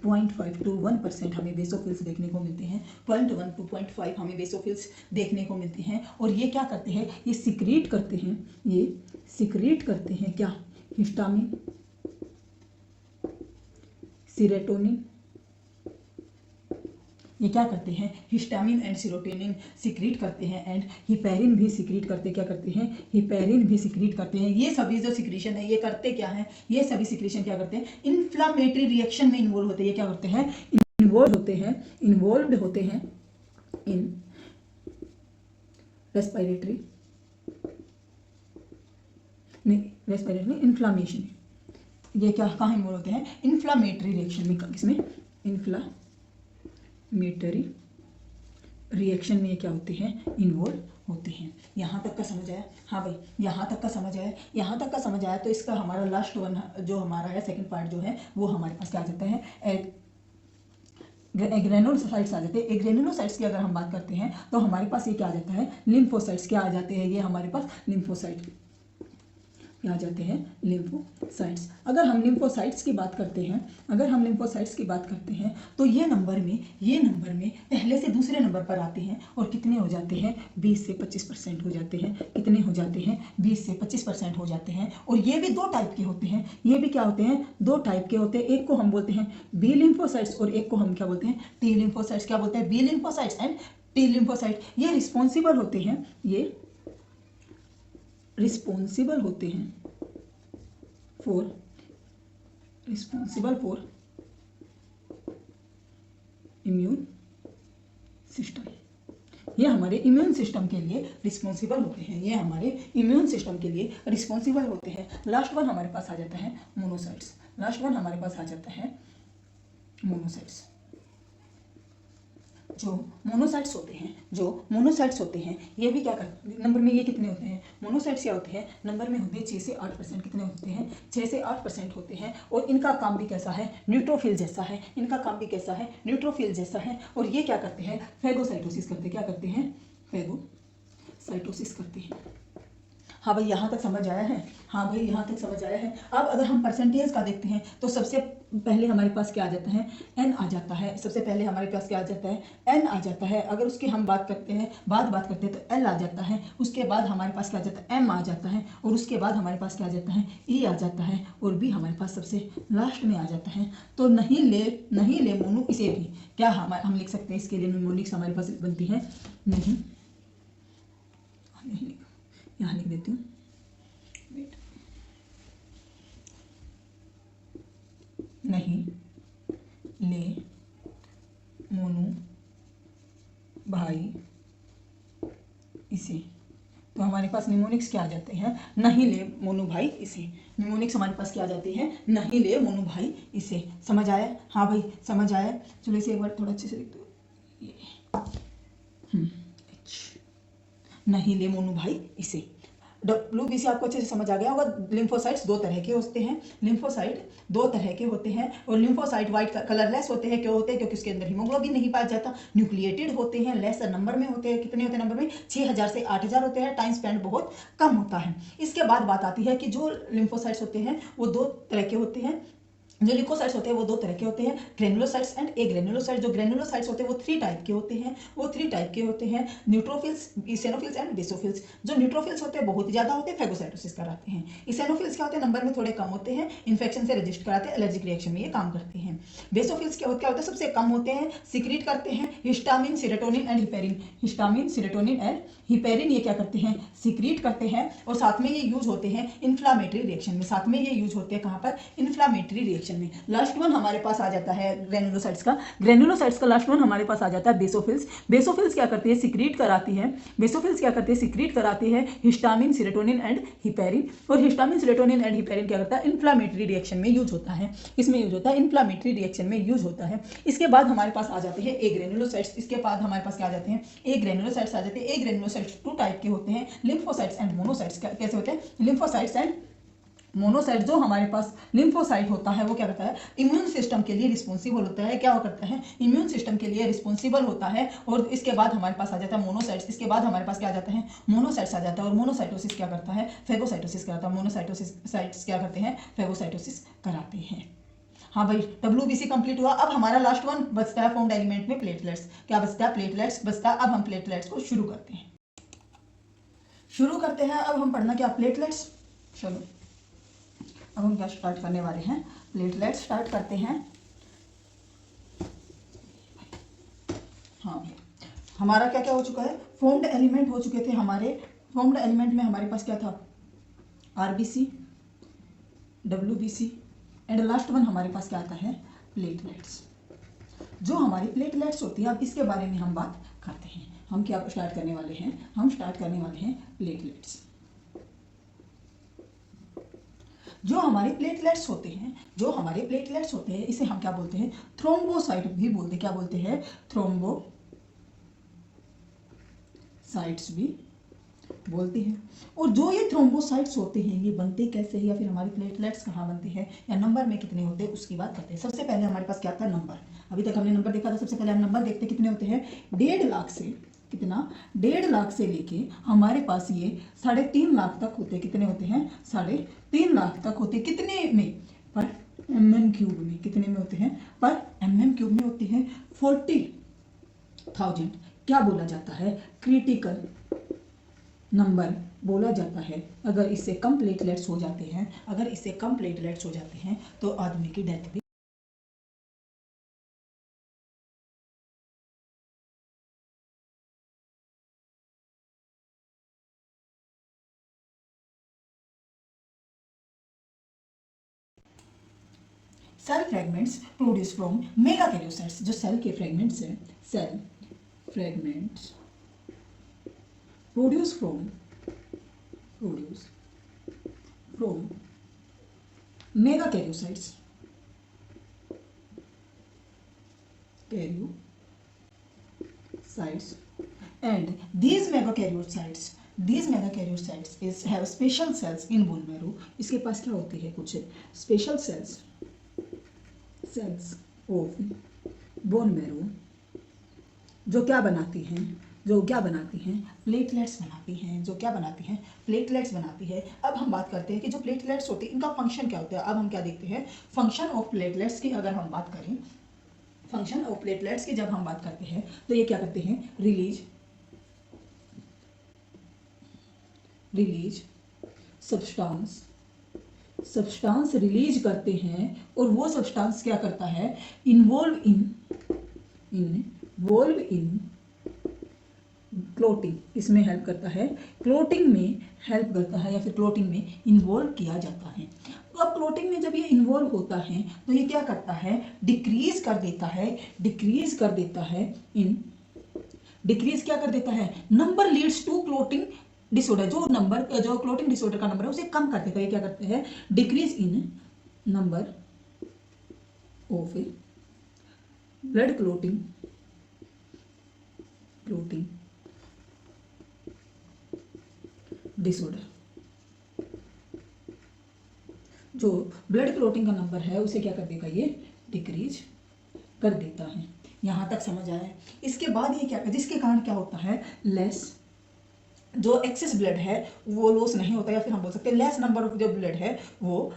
0.5 to 1% हमें बेसोफिल्स देखने को मिलते हैं, 0.1 to 0.5 हमें बेसोफिल्स देखने को मिलते हैं। और ये क्या करते हैं, ये सिक्रीट करते हैं क्या, हिस्टामिन, सीरोटोनिन। ये क्या करते हैं, हिस्टामिन एंड सीरोटोनिन सिक्रीट करते हैं, एंड हिपेरिन भी सिक्रीट करते, क्या करते हैं, हिपेरिन भी सिक्रीट करते हैं। ये सभी जो सिक्रीशन है ये करते क्या हैं, ये सभी सिक्रीशन क्या करते हैं, इन्फ्लामेटरी रिएक्शन में इन्वॉल्व होते हैं। ये क्या करते हैं, इन्वॉल्व होते हैं इन रेस्पिरेटरी इन्फ्लामेशन। ये क्या कहाँ इन्वॉल्व होते हैं, इन्फ्लामेटरी रिएक्शन में, इसमें इन्फ्लामेटरी रिएक्शन में क्या होते हैं, इन्वॉल्व होते हैं। यहाँ तक का समझ आया, हाँ भाई यहाँ तक का समझ आया। तो इसका हमारा लास्ट वन जो हमारा है, सेकंड पार्ट जो है वो हमारे पास क्या आ जाता है, ग्रेनुलोसाइट्स आ जाते हैं। ग्रेनुलोसाइट्स की अगर हम बात करते हैं तो हमारे पास ये क्या आ जाता है, लिम्फोसाइट्स क्या आ जाते हैं, ये हमारे पास लिम्फोसाइट क्या आ जाते हैं, लिम्फोसाइट्स। अगर हम लिम्फोसाइट्स की बात करते हैं तो ये नंबर में पहले से दूसरे नंबर पर आते हैं और कितने हो जाते हैं, 20 से 25% हो जाते हैं। कितने हो जाते हैं, 20 से 25% हो जाते हैं। और ये भी दो टाइप के होते हैं, ये भी क्या होते हैं, दो टाइप के होते हैं। एक को हम बोलते हैं बी लिम्फोसाइट्स और एक को हम क्या बोलते हैं, टी लिम्फोसाइट्स। क्या बोलते हैं, B lymphocytes and T lymphocyte. ये रिस्पॉन्सिबल होते हैं फॉर इम्यून सिस्टम। ये हमारे इम्यून सिस्टम के लिए रिस्पॉन्सिबल होते हैं, लास्ट वन हमारे पास आ जाता है मोनोसाइट्स। जो मोनोसाइट्स होते हैं ये भी क्या करते हैं, नंबर में ये कितने होते हैं, मोनोसाइट्स क्या होते हैं, नंबर में होते हैं 6 से 8%। कितने होते हैं, 6 से 8% होते हैं। और इनका काम भी कैसा है, न्यूट्रोफिल जैसा है। और ये क्या करते हैं, फैगोसाइटोसिस करते हैं। क्या करते हैं, फैगोसाइटोसिस करते हैं। हाँ भाई यहाँ तक समझ आया है। अब अगर हम परसेंटेज का देखते हैं तो सबसे पहले हमारे पास क्या आ जाता है, एन आ जाता है। अगर उसकी हम बात करते हैं तो एल आ जाता है। उसके बाद हमारे पास क्या आ जाता है, एम आ जाता है। और उसके बाद हमारे पास क्या आ जाता है, ई आ जाता है। और बी हमारे पास सबसे लास्ट में आ जाता है। तो नहीं ले मोनू, इसे भी क्या हम लिख सकते हैं, इसके लिए निमोनिक्स हमारे पास बनती है, नहीं यहाँ लिख देती हूँ, नहीं ले मोनू भाई इसे। तो हमारे पास निमोनिक्स क्या आ जाते हैं, नहीं ले मोनू भाई इसे। निमोनिक्स हमारे पास क्या आ जाते हैं, नहीं ले मोनू भाई इसे। समझ आया, हाँ भाई समझ आया। चलो इसे एक बार थोड़ा अच्छे से लिख दो, नहीं ले मोनू भाई इसे। WBC आपको अच्छे से समझ आ गया होगा। लिम्फोसाइट्स दो तरह के होते हैं और लिम्फोसाइट वाइट कलरलेस होते हैं। क्यों होते हैं, क्योंकि उसके अंदर हीमोग्लोबिन नहीं पाया जाता। न्यूक्लिएटेड होते हैं, लेसर नंबर में होते हैं। कितने होते हैं नंबर में, 6000 से 8000 होते हैं। टाइम स्पेंड बहुत कम होता है। इसके बाद बात आती है कि जो लिम्फोसाइट्स होते हैं वो दो तरह के होते हैं। जो ल्यूकोसाइट्स होते हैं वो दो तरह के होते हैं, ग्रेनुलोसाइट्स एंड एग्रेनुलोसाइट्स। जो ग्रेनुलोसाइट्स होते हैं वो 3 टाइप के होते हैं, न्यूट्रोफिल्स, इसेनोफिल्स एंड बेसोफिल्स। जो न्यूट्रोफिल्स होते हैं बहुत ज़्यादा होते हैं, फैगोसाइटोसिस कराते हैं। इसेनोफिल्स क्या होते हैं, नंबर में थोड़े कम होते हैं, इन्फेक्शन से रजिस्ट कराते हैं, एलर्जिक रिएक्शन में ये काम करते हैं। बेसोफिल्स क्या होते हैं, सबसे कम होते हैं, सिक्रीट करते हैं हिस्टामिन, सीरोटोनिन एंड हिपेरिन। ये क्या करते हैं, सिक्रीट करते हैं। और साथ में ये यूज होते हैं इन्फ्लामेटरी रिएक्शन में। कहाँ पर, इन्फ्लामेटरी रिएक्शन में। लास्ट वन हमारे पास आ जाता है ग्रेनुलोसाइट्स का लास्ट वन हमारे पास आ जाता है बेसोफिल्स क्या करती है, सिक्रीट कराती है हिस्टामिन, सीरोटोनिन एंड हिपेरिन। और हिस्टामिन, सीरोटोनिन एंड हिपेरिन क्या करता है, इन्फ्लामेटरी रिएक्शन में यूज होता है। इन्फ्लामेटरी रिएक्शन में यूज होता है। इसके बाद हमारे पास आ जाते हैं एग्रेनुलोसाइट्स। इसके बाद हमारे पास क्या आ जाते हैं, एग्रेनुलोसाइट्स आ जाते हैं। एग्रेनुलोसाइट्स 2 टाइप के होते हैं, लिम्फोसाइट्स एंड मोनोसाइट्स। कैसे होते हैं, लिम्फोसाइट्स एंड मोनोसाइट जो हमारे पास लिम्फोसाइट होता है वो क्या करता है, इम्यून सिस्टम के लिए रिस्पॉन्सिबल होता है। क्या करता है, इम्यून सिस्टम के लिए रिस्पॉन्सिबल होता है। और इसके बाद हमारे पास आ जाता है मोनोसाइट्स। इसके बाद हमारे पास क्या आ जाता है, मोनोसाइट्स आ जाता है। और मोनोसाइटोसिस क्या करता है, फेगोसाइटोसिस कराता है। मोनोसाइटोसिस क्या करते हैं, फेगोसाइटोसिस कराते हैं। हाँ भाई, WBC कंप्लीट हुआ। अब हमारा लास्ट वन बचता है फॉर्म्ड एलिमेंट में प्लेटलेट्स। क्या बचता है, प्लेटलेट्स बचता है। अब हम प्लेटलेट्स को शुरू करते हैं। अब हम पढ़ना क्या, प्लेटलेट्स। चलो अब हम क्या स्टार्ट करने वाले हैं, प्लेटलेट्स स्टार्ट करते हैं। हाँ भाई, हमारा क्या क्या हो चुका है, फॉर्म्ड एलिमेंट हो चुके थे हमारे। फॉर्म्ड एलिमेंट में हमारे पास क्या था, RBC, WBC and last one हमारे पास क्या आता है, प्लेटलेट्स। जो हमारी प्लेटलेट्स होती है, अब इसके बारे में हम बात करते हैं। हम क्या स्टार्ट करने वाले हैं, हम स्टार्ट करने वाले हैं प्लेटलेट्स। जो हमारे प्लेटलेट्स होते हैं, इसे हम क्या बोलते हैं, थ्रोम्बोसाइट भी बोलते हैं। क्या बोलते हैं, थ्रोम्बोसाइट्स भी बोलते हैं। और जो ये थ्रोम्बोसाइट्स होते हैं ये बनते कैसे हैं, या फिर हमारे प्लेटलेट्स कहाँ बनते हैं, या नंबर में कितने होते हैं, उसकी बात करते हैं। सबसे पहले हमारे पास क्या था, नंबर। अभी तक हमने नंबर देखा था। सबसे पहले हम नंबर देखते कितने होते हैं, 1.5 लाख से, कितना, 1.5 लाख से लेके हमारे पास ये 3.5 लाख तक होते हैं। कितने होते हैं, 3.5 लाख तक होते हैं। कितने में, पर mm³ में। कितने में होते हैं, पर mm³ में होते हैं। 40,000 क्या बोला जाता है, क्रिटिकल नंबर बोला जाता है। अगर इससे कम प्लेटलेट्स हो जाते हैं, तो आदमी की डेथ भी। Cell fragments produce from megakaryocytes. जो सेल के फ्रेगमेंट्स हैं, cell fragments produce from megakaryocytes, and these megakaryocytes have special cells in bone marrow. इसके पास क्या होती है, कुछ special cells of bone marrow जो क्या बनाती हैं, प्लेटलेट्स बनाती है। अब हम बात करते हैं कि जो प्लेटलेट्स होती है इनका फंक्शन क्या होता है। अब हम क्या देखते हैं, फंक्शन ऑफ प्लेटलेट्स की अगर हम बात करें, फंक्शन ऑफ प्लेटलेट्स की जब हम बात करते हैं तो ये क्या करते हैं, रिलीज सब्सटेंस रिलीज करते हैं। और वो सब्सटेंस क्या करता है, इन्वॉल्व इन क्लोटिंग, इसमें हेल्प करता है, क्लोटिंग में हेल्प करता है, या फिर क्लोटिंग में इन्वॉल्व किया जाता है। तो अब क्लोटिंग में जब ये इन्वॉल्व होता है तो ये क्या करता है, डिक्रीज कर देता है number leads to clotting disorder. जो क्लोटिंग डिसऑर्डर का नंबर है उसे कम कर देता है। ये क्या करते हैं, decrease in number of blood clotting disorder. जो ब्लड क्लोटिंग का नंबर है उसे क्या कर देगा, ये डिक्रीज कर देता है। यहाँ तक समझ आया है। इसके बाद ये क्या, जिसके कारण क्या होता है, लेस, जो एक्सेस ब्लड है वो लॉस नहीं होता, या फिर हम बोल सकते हैं लेस नंबर ऑफ जो ब्लड है वो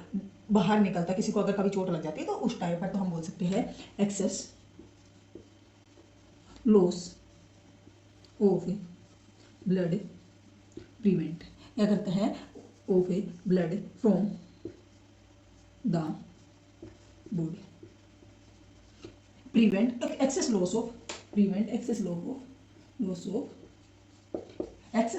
बाहर निकलता है। किसी को अगर कभी चोट लग जाती है तो उस टाइम पर तो हम बोल सकते हैं excess loss of blood prevent. क्या करता है, of blood from the body, prevent excess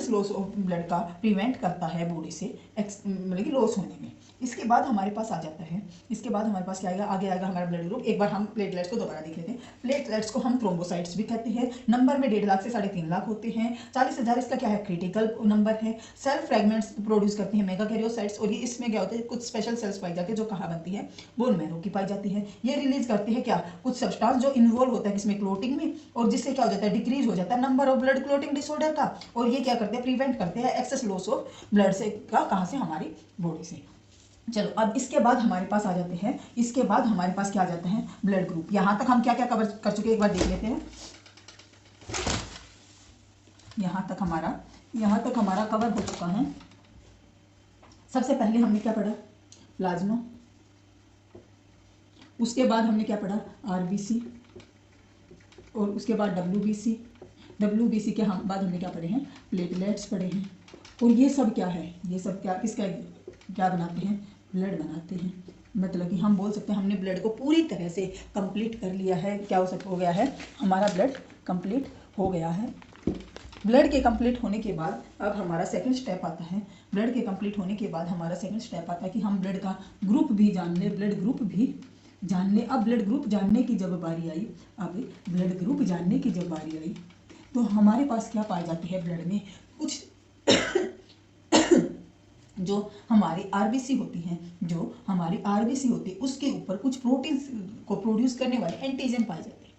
loss of blood का प्रिवेंट करता है बॉडी से मतलब कि लॉस होने में। इसके बाद हमारे पास आ जाता है, क्या आएगा, आगे आएगा हमारा ब्लड ग्रुप। एक बार हम प्लेटलेट्स को दोबारा देख लेते हैं। प्लेटलेट्स को हम थ्रोम्बोसाइट्स भी कहते हैं। नंबर में 1.5 लाख से 3.5 लाख होते हैं। 40,000 इसका क्या है, क्रिटिकल नंबर है। सेल फ्रेगमेंट्स प्रोड्यूस करते हैं मेगाकैरियोसाइट्स। और ये इसमें क्या होता है, कुछ स्पेशल सेल्स पाई जाती है जो कहाँ बनती है, बोन मैरो की पाई जाती है। ये रिलीज करते हैं क्या, कुछ सब्सटेंस जो इन्वॉल्व होता है किसमें, क्लोटिंग में, और जिससे क्या हो जाता है, डिक्रीज हो जाता है number of blood clotting disorder का। और ये क्या करते हैं, प्रिवेंट करते हैं एक्सेस लॉस ऑफ ब्लड से, कहाँ से, हमारी बॉडी से। चलो अब इसके बाद हमारे पास आ जाते हैं, इसके बाद हमारे पास क्या आ जाते हैं, ब्लड ग्रुप। यहाँ तक हम क्या क्या कवर कर चुके हैं, एक बार देख लेते हैं। यहाँ तक हमारा कवर हो चुका है। सबसे पहले हमने क्या पढ़ा, प्लाज्मा। उसके बाद हमने क्या पढ़ा, आरबीसी, और उसके बाद डब्ल्यूबीसी के बाद हमने क्या पढ़े हैं, प्लेटलेट्स पढ़े हैं। और ये सब क्या है, ये सब क्या किसका क्या बनाते हैं, ब्लड बनाते हैं। मतलब कि हम बोल सकते हैं हमने ब्लड को पूरी तरह से कंप्लीट कर लिया है। क्या हो गया है, हमारा ब्लड कंप्लीट हो गया है। ब्लड के कंप्लीट होने के बाद अब हमारा सेकंड स्टेप आता है। ब्लड के कंप्लीट होने के बाद हमारा सेकंड स्टेप आता है कि हम ब्लड का ग्रुप भी जान ले, ब्लड ग्रुप भी जान ले। अब ब्लड ग्रुप जानने की जब बारी आई, तो हमारे पास क्या पाए जाते हैं ब्लड में, कुछ जो हमारी आरबीसी होती है, उसके ऊपर कुछ प्रोटीन्स को प्रोड्यूस करने वाले एंटीजन पाए जाते हैं।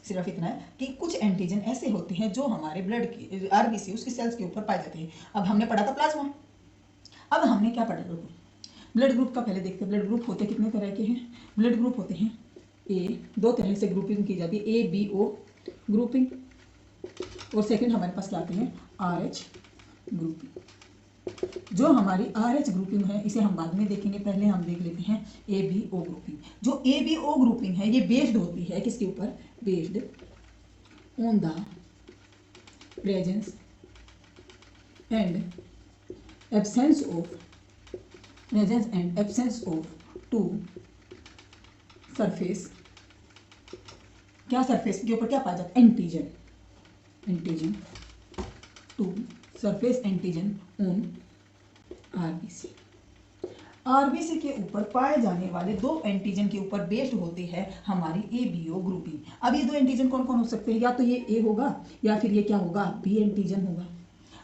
सिर्फ इतना है कि कुछ एंटीजन ऐसे होते हैं जो हमारे ब्लड की आरबीसी उसकी सेल्स के ऊपर पाए जाते हैं। अब हमने पढ़ा था प्लाज्मा, अब हमने क्या पढ़ा, ब्लड ग्रुप का पहले देखते हैं। ब्लड ग्रुप होते कितने तरह के हैं, ब्लड ग्रुप होते हैं दो तरह से ग्रुपिंग की जाती है, ए बी ओ ग्रुपिंग, और सेकंड हमारे पास क्या आते हैं, आर एच ग्रुपिंग। जो हमारी आर एच ग्रुपिंग है इसे हम बाद में देखेंगे, पहले हम देख लेते हैं ए बी ओ ग्रुपिंग। जो ए बी ओ ग्रुपिंग है ये बेस्ड होती है किसके ऊपर, based on the presence and absence of two surface. क्या सरफेस के ऊपर क्या पाया जाता है, antigen two surface antigen on RBC. RBC के ऊपर पाए जाने वाले दो एंटीजन के ऊपर बेस्ड होती है हमारी एबीओ ग्रुपिंग। अब ये दो एंटीजन कौन कौन हो सकते हैं, या तो ये ए होगा या फिर ये क्या होगा, बी एंटीजन होगा।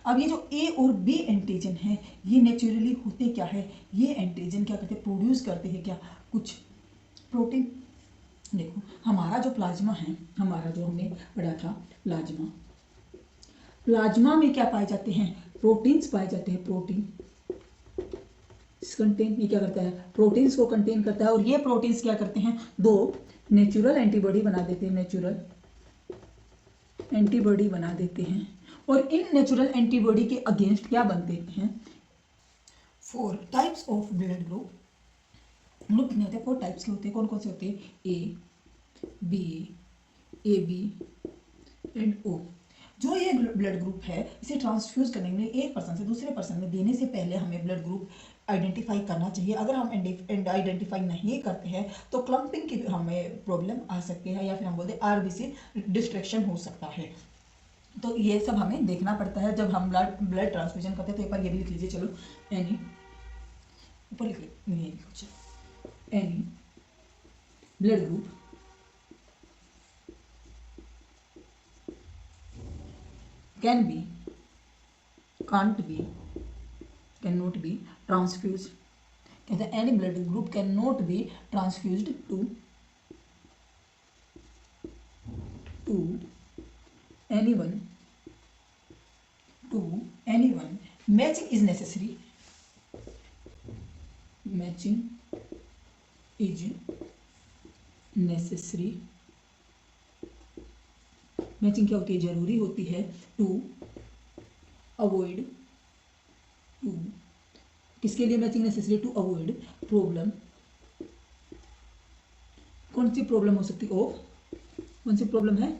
अब ये जो ए और बी एंटीजन है ये नेचुरली होते क्या है, ये एंटीजन क्या करते हैं, प्रोड्यूस करते हैं क्या, कुछ प्रोटीन। देखो हमारा जो प्लाज्मा है, हमारा जो हमने पढ़ा था प्लाज्मा में क्या पाए जाते हैं, प्रोटीन्स पाए जाते हैं। प्रोटीन कंटेन, ये क्या करता है, प्रोटीन्स को कंटेन करता है। और ये प्रोटीन्स क्या करते हैं, दो नेचुरल एंटीबॉडी बना देते हैं, और इन नेचुरल एंटीबॉडी के अगेंस्ट क्या बनते हैं, 4 टाइप्स ऑफ ब्लड ग्रुप कितने होते हैं, 4 टाइप्स के होते हैं। कौन कौन से होते हैं, ए बी एंड ओ। जो ये ब्लड ग्रुप है इसे ट्रांसफ्यूज करने के लिए एक पर्सन से दूसरे पर्सन में देने से पहले हमें ब्लड ग्रुप आइडेंटिफाई करना चाहिए। अगर हम आइडेंटिफाई नहीं करते हैं तो क्लम्पिंग की हमें प्रॉब्लम आ सकती है, या फिर हम बोलते हैं आरबीसी डिस्ट्रैक्शन हो सकता है। तो ये सब हमें देखना पड़ता है जब हम ब्लड ट्रांसफ्यूजन करते हैं। तो एक बार ये भी लिख लीजिए, चलो एनी ऊपर लिख लीजिए, any blood group cannot be transfused, कहते हैं any blood group cannot be transfused to anyone. Matching is necessary. Matching क्या होती है, जरूरी होती है, टू अवॉइड, किसके लिए matching necessary, to avoid problem. कौन सी प्रॉब्लम हो सकती है, कौन सी प्रॉब्लम है,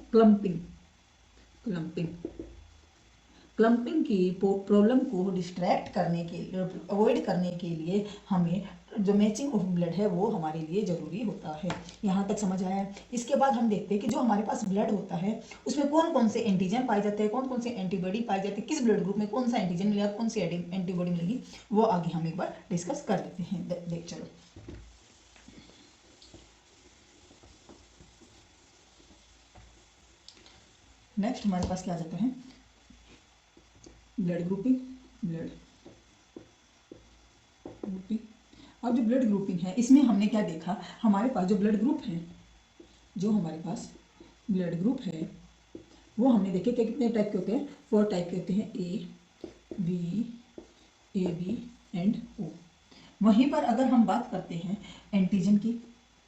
क्लम्पिंग की प्रॉब्लम को डिस्ट्रैक्ट करने के लिए, अवॉइड करने के लिए हमें जो मैचिंग ऑफ ब्लड है वो हमारे लिए ज़रूरी होता है। यहाँ तक समझ आया है। इसके बाद हम देखते हैं कि जो हमारे पास ब्लड होता है उसमें कौन कौन से एंटीजन पाए जाते हैं, कौन कौन से एंटीबॉडी पाए जाते हैं, किस ब्लड ग्रुप में कौन सा एंटीजन मिलेगा, कौन सी एंटीबॉडी मिलेगी, वो आगे हम एक बार डिस्कस कर लेते हैं। देख चलो नेक्स्ट हमारे पास क्या आ जाता है, ब्लड ग्रुपिंग। अब जो ब्लड ग्रुपिंग है इसमें हमने क्या देखा, हमारे पास जो ब्लड ग्रुप है वो हमने देखे कि कितने टाइप के होते हैं, 4 टाइप के होते हैं, ए बी एंड ओ। वहीं पर अगर हम बात करते हैं एंटीजन की,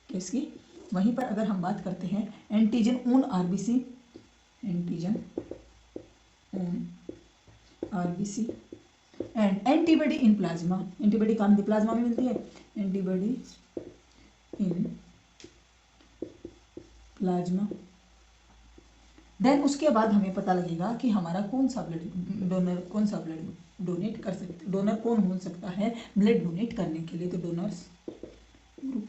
किसकी, वहीं पर अगर हम बात करते हैं antigen on RBC, antigen on RBC and antibody in plasma, antibody कहाँ मिलती है, प्लाज्मा में मिलती है, एंटीबॉडी इन प्लाज्मा, देन उसके बाद हमें पता लगेगा कि हमारा कौन सा ब्लड डोनर, कौन सा ब्लड डोनेट कर सकते, डोनर कौन हो सकता है ब्लड डोनेट करने के लिए। तो डोनर्स ग्रुप,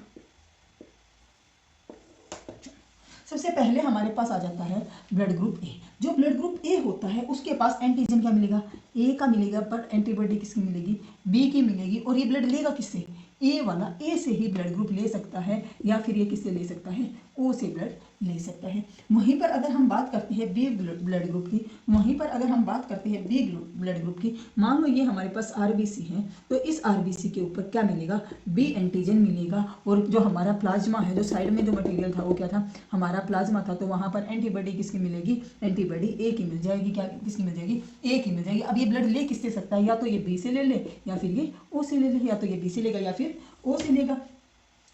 सबसे पहले हमारे पास आ जाता है ब्लड ग्रुप ए। जो ब्लड ग्रुप ए होता है उसके पास एंटीजन क्या मिलेगा, ए का मिलेगा, पर एंटीबॉडी किसकी मिलेगी, बी की मिलेगी। और ये ब्लड लेगा किससे, ए वाला ए से ही ब्लड ग्रुप ले सकता है, या फिर ये किससे ले सकता है, ओ से ब्लड ले सकता है। वहीं पर अगर हम बात करते हैं बी ब्लड ग्रुप की, वहीं पर अगर हम बात करते हैं बी ब्लड ग्रुप की, मान लो ये हमारे पास आरबीसी है, तो इस आरबीसी के ऊपर क्या मिलेगा, बी एंटीजन मिलेगा। और जो हमारा प्लाज्मा है, जो साइड में जो मटेरियल था वो क्या था, हमारा प्लाज्मा था, तो वहां पर एंटीबॉडी किसकी मिलेगी, एंटीबॉडी ए की मिल जाएगी। क्या किसकी मिल जाएगी, ए की मिल जाएगी। अब ये ब्लड ले किससे सकता है, या तो ये बी से ले ले, या फिर ये ओ से ले ले, या तो ये बी से लेगा या फिर ओ से लेगा।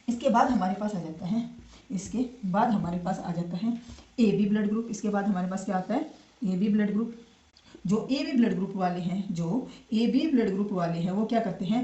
इसके बाद हमारे पास आ जाता है, इसके बाद हमारे पास आ जाता है ए बी ब्लड ग्रुप। इसके बाद हमारे पास क्या आता है, ए बी ब्लड ग्रुप। जो ए बी ब्लड ग्रुप वाले हैं, जो ए बी ब्लड ग्रुप वाले हैं, वो क्या करते हैं,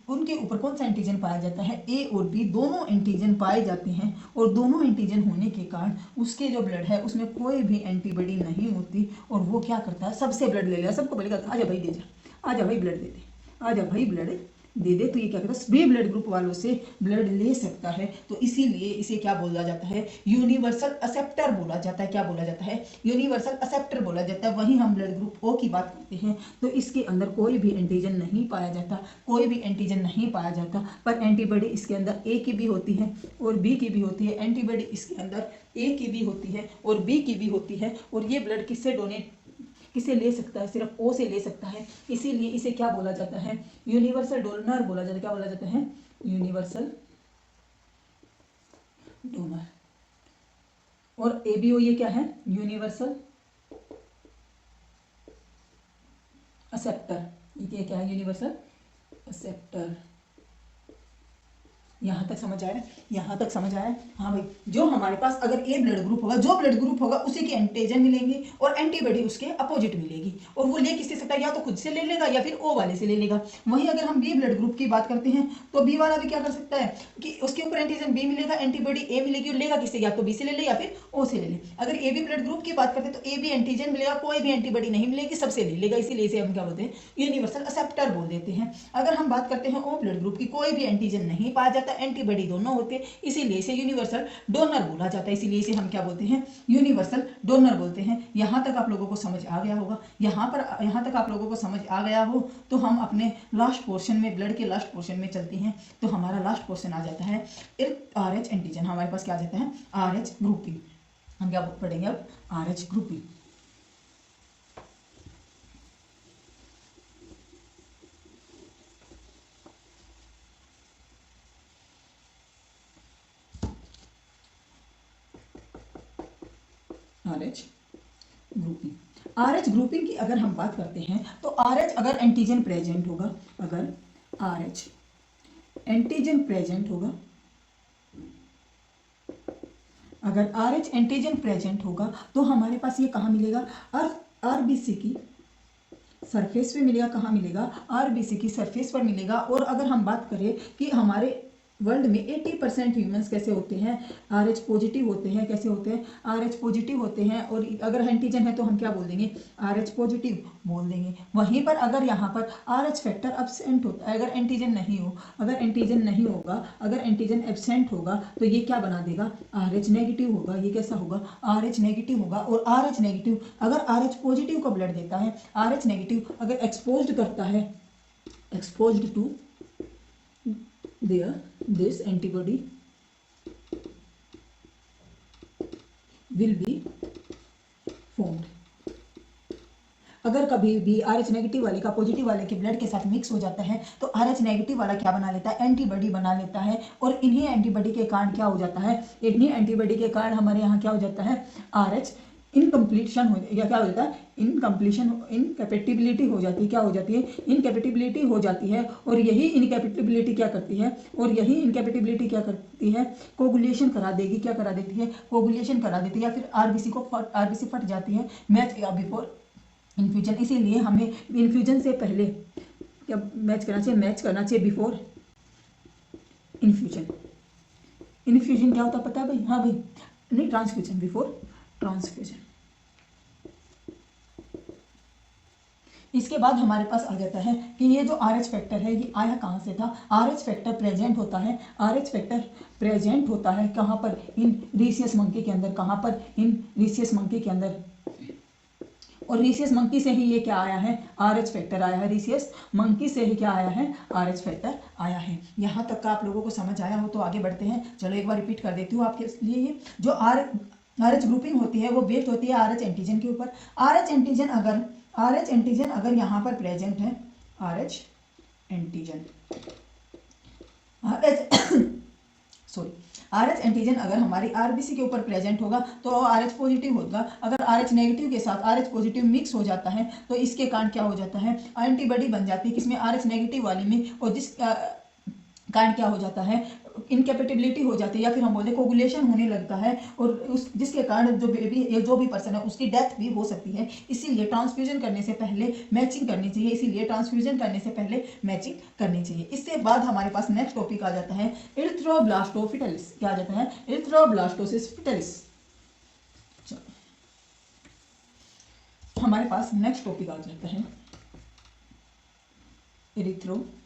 उनके ऊपर कौन सा एंटीजन पाया जाता है, ए और बी दोनों एंटीजन पाए जाते हैं। और दोनों एंटीजन होने के कारण उसके जो ब्लड है उसमें कोई भी एंटीबॉडी नहीं होती, और वो क्या करता है, सबसे ब्लड ले लिया, सबको बोलेगा आजा भाई दे जा, आजा भाई ब्लड दे दे, आजा भाई ब्लड दे दे। तो ये क्या करता है, बी ब्लड ग्रुप वालों से ब्लड ले सकता है। तो इसीलिए इसे क्या बोला जाता है, यूनिवर्सल एक्सेप्टर बोला जाता है। क्या बोला जाता है, यूनिवर्सल एक्सेप्टर बोला जाता है। वहीं हम ब्लड ग्रुप ओ की बात करते हैं, तो इसके अंदर कोई भी एंटीजन नहीं पाया जाता, कोई भी एंटीजन नहीं पाया जाता, पर एंटीबॉडी इसके अंदर ए की भी होती है और बी की भी होती है। एंटीबॉडी इसके अंदर ए की भी होती है और बी की भी होती है। और ये ब्लड किससे डोनेट, किसे ले सकता है, सिर्फ ओ से ले सकता है। इसीलिए इसे क्या बोला जाता है, यूनिवर्सल डोनर बोला जाता है। क्या बोला जाता है, यूनिवर्सल डोनर। और एबीओ ये क्या है, यूनिवर्सल एक्सेप्टर। ये क्या है, यूनिवर्सल एक्सेप्टर। यहाँ तक समझ आया, यहाँ तक समझ आया। हाँ भाई, जो हमारे पास अगर ए ब्लड ग्रुप होगा, जो ब्लड ग्रुप होगा उसी के एंटीजन मिलेंगे और एंटीबॉडी उसके अपोजिट मिलेगी। और वो ले किससे सकता है, या तो खुद से ले लेगा या फिर ओ वाले से ले लेगा। वहीं अगर हम बी ब्लड ग्रुप की बात करते हैं, तो बी वाला भी क्या कर सकता है कि उसके ऊपर एंटीजन बी मिलेगा, एंटीबॉडी ए मिलेगी, और लेगा किससे, या तो बी से ले ले या फिर ओ से ले ले। अगर ए बी ब्लड ग्रुप की बात करते हैं तो ए बी एंटीजन मिलेगा, कोई भी एंटीबॉडी नहीं मिलेगी, सबसे ले लेगा। इसीलिए इसे हम क्या बोलते हैं, यूनिवर्सल एक्सेप्टर बोल देते हैं। अगर हम बात करते हैं ओ ब्लड ग्रुप की, कोई भी एंटीजन नहीं पाया जाता, एंटीबॉडी दोनों होते, इसीलिए इसे यूनिवर्सल डोनर बोला जाता है। इसीलिए इसे हम क्या बोलते हैं, यूनिवर्सल डोनर बोलते हैं। यहाँ तक आप लोगों को समझ आ गया होगा। यहाँ तक आप लोगों को समझ आ गया हो तो हम अपने लास्ट पोर्शन में, ब्लड के लास्ट पोर्शन में चलते हैं। तो हमारा लास्ट पोर्शन आ जाता है RH एंटीजन। हमारे पास क्या आ जाता है, RH ग्रुपिंग। हम क्या पढ़ेंगे अब, RH grouping. RH grouping, RH grouping की अगर हम बात करते हैं तो RH अगर एंटीजन प्रेजेंट होगा, अगर RH एंटीजन प्रेजेंट होगा, अगर RH एंटीजन प्रेजेंट होगा तो हमारे पास ये कहाँ मिलेगा, आरबीसी की सरफेस पे मिलेगा। कहाँ मिलेगा, आरबीसी की सरफेस पर मिलेगा। और अगर हम बात करें कि हमारे वर्ल्ड में 80% ह्यूमंस कैसे होते हैं, RH पॉजिटिव होते हैं। कैसे होते हैं, RH पॉजिटिव होते हैं। और अगर एंटीजन है तो हम क्या बोल देंगे, RH पॉजिटिव बोल देंगे। वहीं पर अगर यहाँ पर RH फैक्टर एब्सेंट होता है, अगर एंटीजन नहीं हो, अगर एंटीजन नहीं होगा, अगर एंटीजन एब्सेंट होगा तो ये क्या बना देगा, RH नेगेटिव होगा। ये कैसा होगा, RH नेगेटिव होगा। और RH नेगेटिव अगर RH पॉजिटिव को ब्लड देता है, RH नेगेटिव अगर एक्सपोज्ड करता है, exposed to there this antibody will be formed। अगर कभी भी RH नेगेटिव वाले का पॉजिटिव वाले के ब्लड के साथ मिक्स हो जाता है तो RH नेगेटिव वाला क्या बना लेता है, एंटीबॉडी बना लेता है। और इन्हीं एंटीबॉडी के कारण क्या हो जाता है, इन्हीं एंटीबॉडी के कारण हमारे यहाँ क्या हो जाता है, RH इनकम्प्लीशन हो या क्या हो जाता है, इनकैपेटिबिलिटी हो जाती है। क्या हो जाती है, इनकैपेटिबिलिटी हो जाती है। और यही इनकैपेटिबिलिटी क्या करती है, कोगुलेशन करा देगी। क्या करा देती है, कोगुलेशन करा देती है, या फिर आरबीसी फट जाती है मैच या बिफोर इन्फ्यूजन। इसीलिए हमें इन्फ्यूजन से पहले क्या मैच करना चाहिए बिफोर इन्फ्यूजन। इन्फ्यूजन क्या होता है पता है भाई, हाँ भाई, नहीं, ट्रांसफ्यूजन, बिफोर ट्रांसफ्यूजन। इसके बाद हमारे पास आ जाता है कि ये जो RH फैक्टर है ये आया कहाँ से था। RH फैक्टर प्रेजेंट होता है, RH फैक्टर प्रेजेंट होता है कहाँ पर, इन रीसियस मंकी के अंदर। कहाँ पर, इन रीसियस मंकी के अंदर। और रीसियस मंकी से ही ये क्या आया है, RH फैक्टर आया है। रीसियस मंकी से ही क्या आया है, RH फैक्टर आया है। यहाँ तक का आप लोगों को समझ आया हो तो आगे बढ़ते हैं। चलो एक बार रिपीट कर देती हूँ आपके लिए। ये जो RH ग्रुपिंग होती है वो बेस्ड होती है RH एंटीजन के ऊपर। RH एंटीजन अगर यहाँ पर प्रेजेंट है, RH एंटीजन RH एंटीजन अगर हमारी आरबीसी के ऊपर प्रेजेंट होगा तो RH पॉजिटिव होगा। अगर RH नेगेटिव के साथ RH पॉजिटिव मिक्स हो जाता है तो इसके कारण क्या हो जाता है, एंटीबॉडी बन जाती है किसमें, RH नेगेटिव वाली में। और जिस कारण क्या हो जाता है, इनकैपेटिबिलिटी हो जाती है, या फिर हम बोलते हैं कोगुलेशन होने लगता है। और उस जिसके कारण जो भी पर्सन है उसकी डेथ भी हो सकती है। इसीलिए ट्रांसफ्यूजन करने से पहले मैचिंग करनी चाहिए। इससे बाद हमारे पास नेक्स्ट टॉपिक आ जाता है इरिथ्रोब्लास्टोफिटलिस। क्या आ जाता है, इरिथ्रोब्लास्टोसिस फिटलिस। हमारे पास नेक्स्ट टॉपिक आ जाता है इरिथ्रोब्लास्टोसिस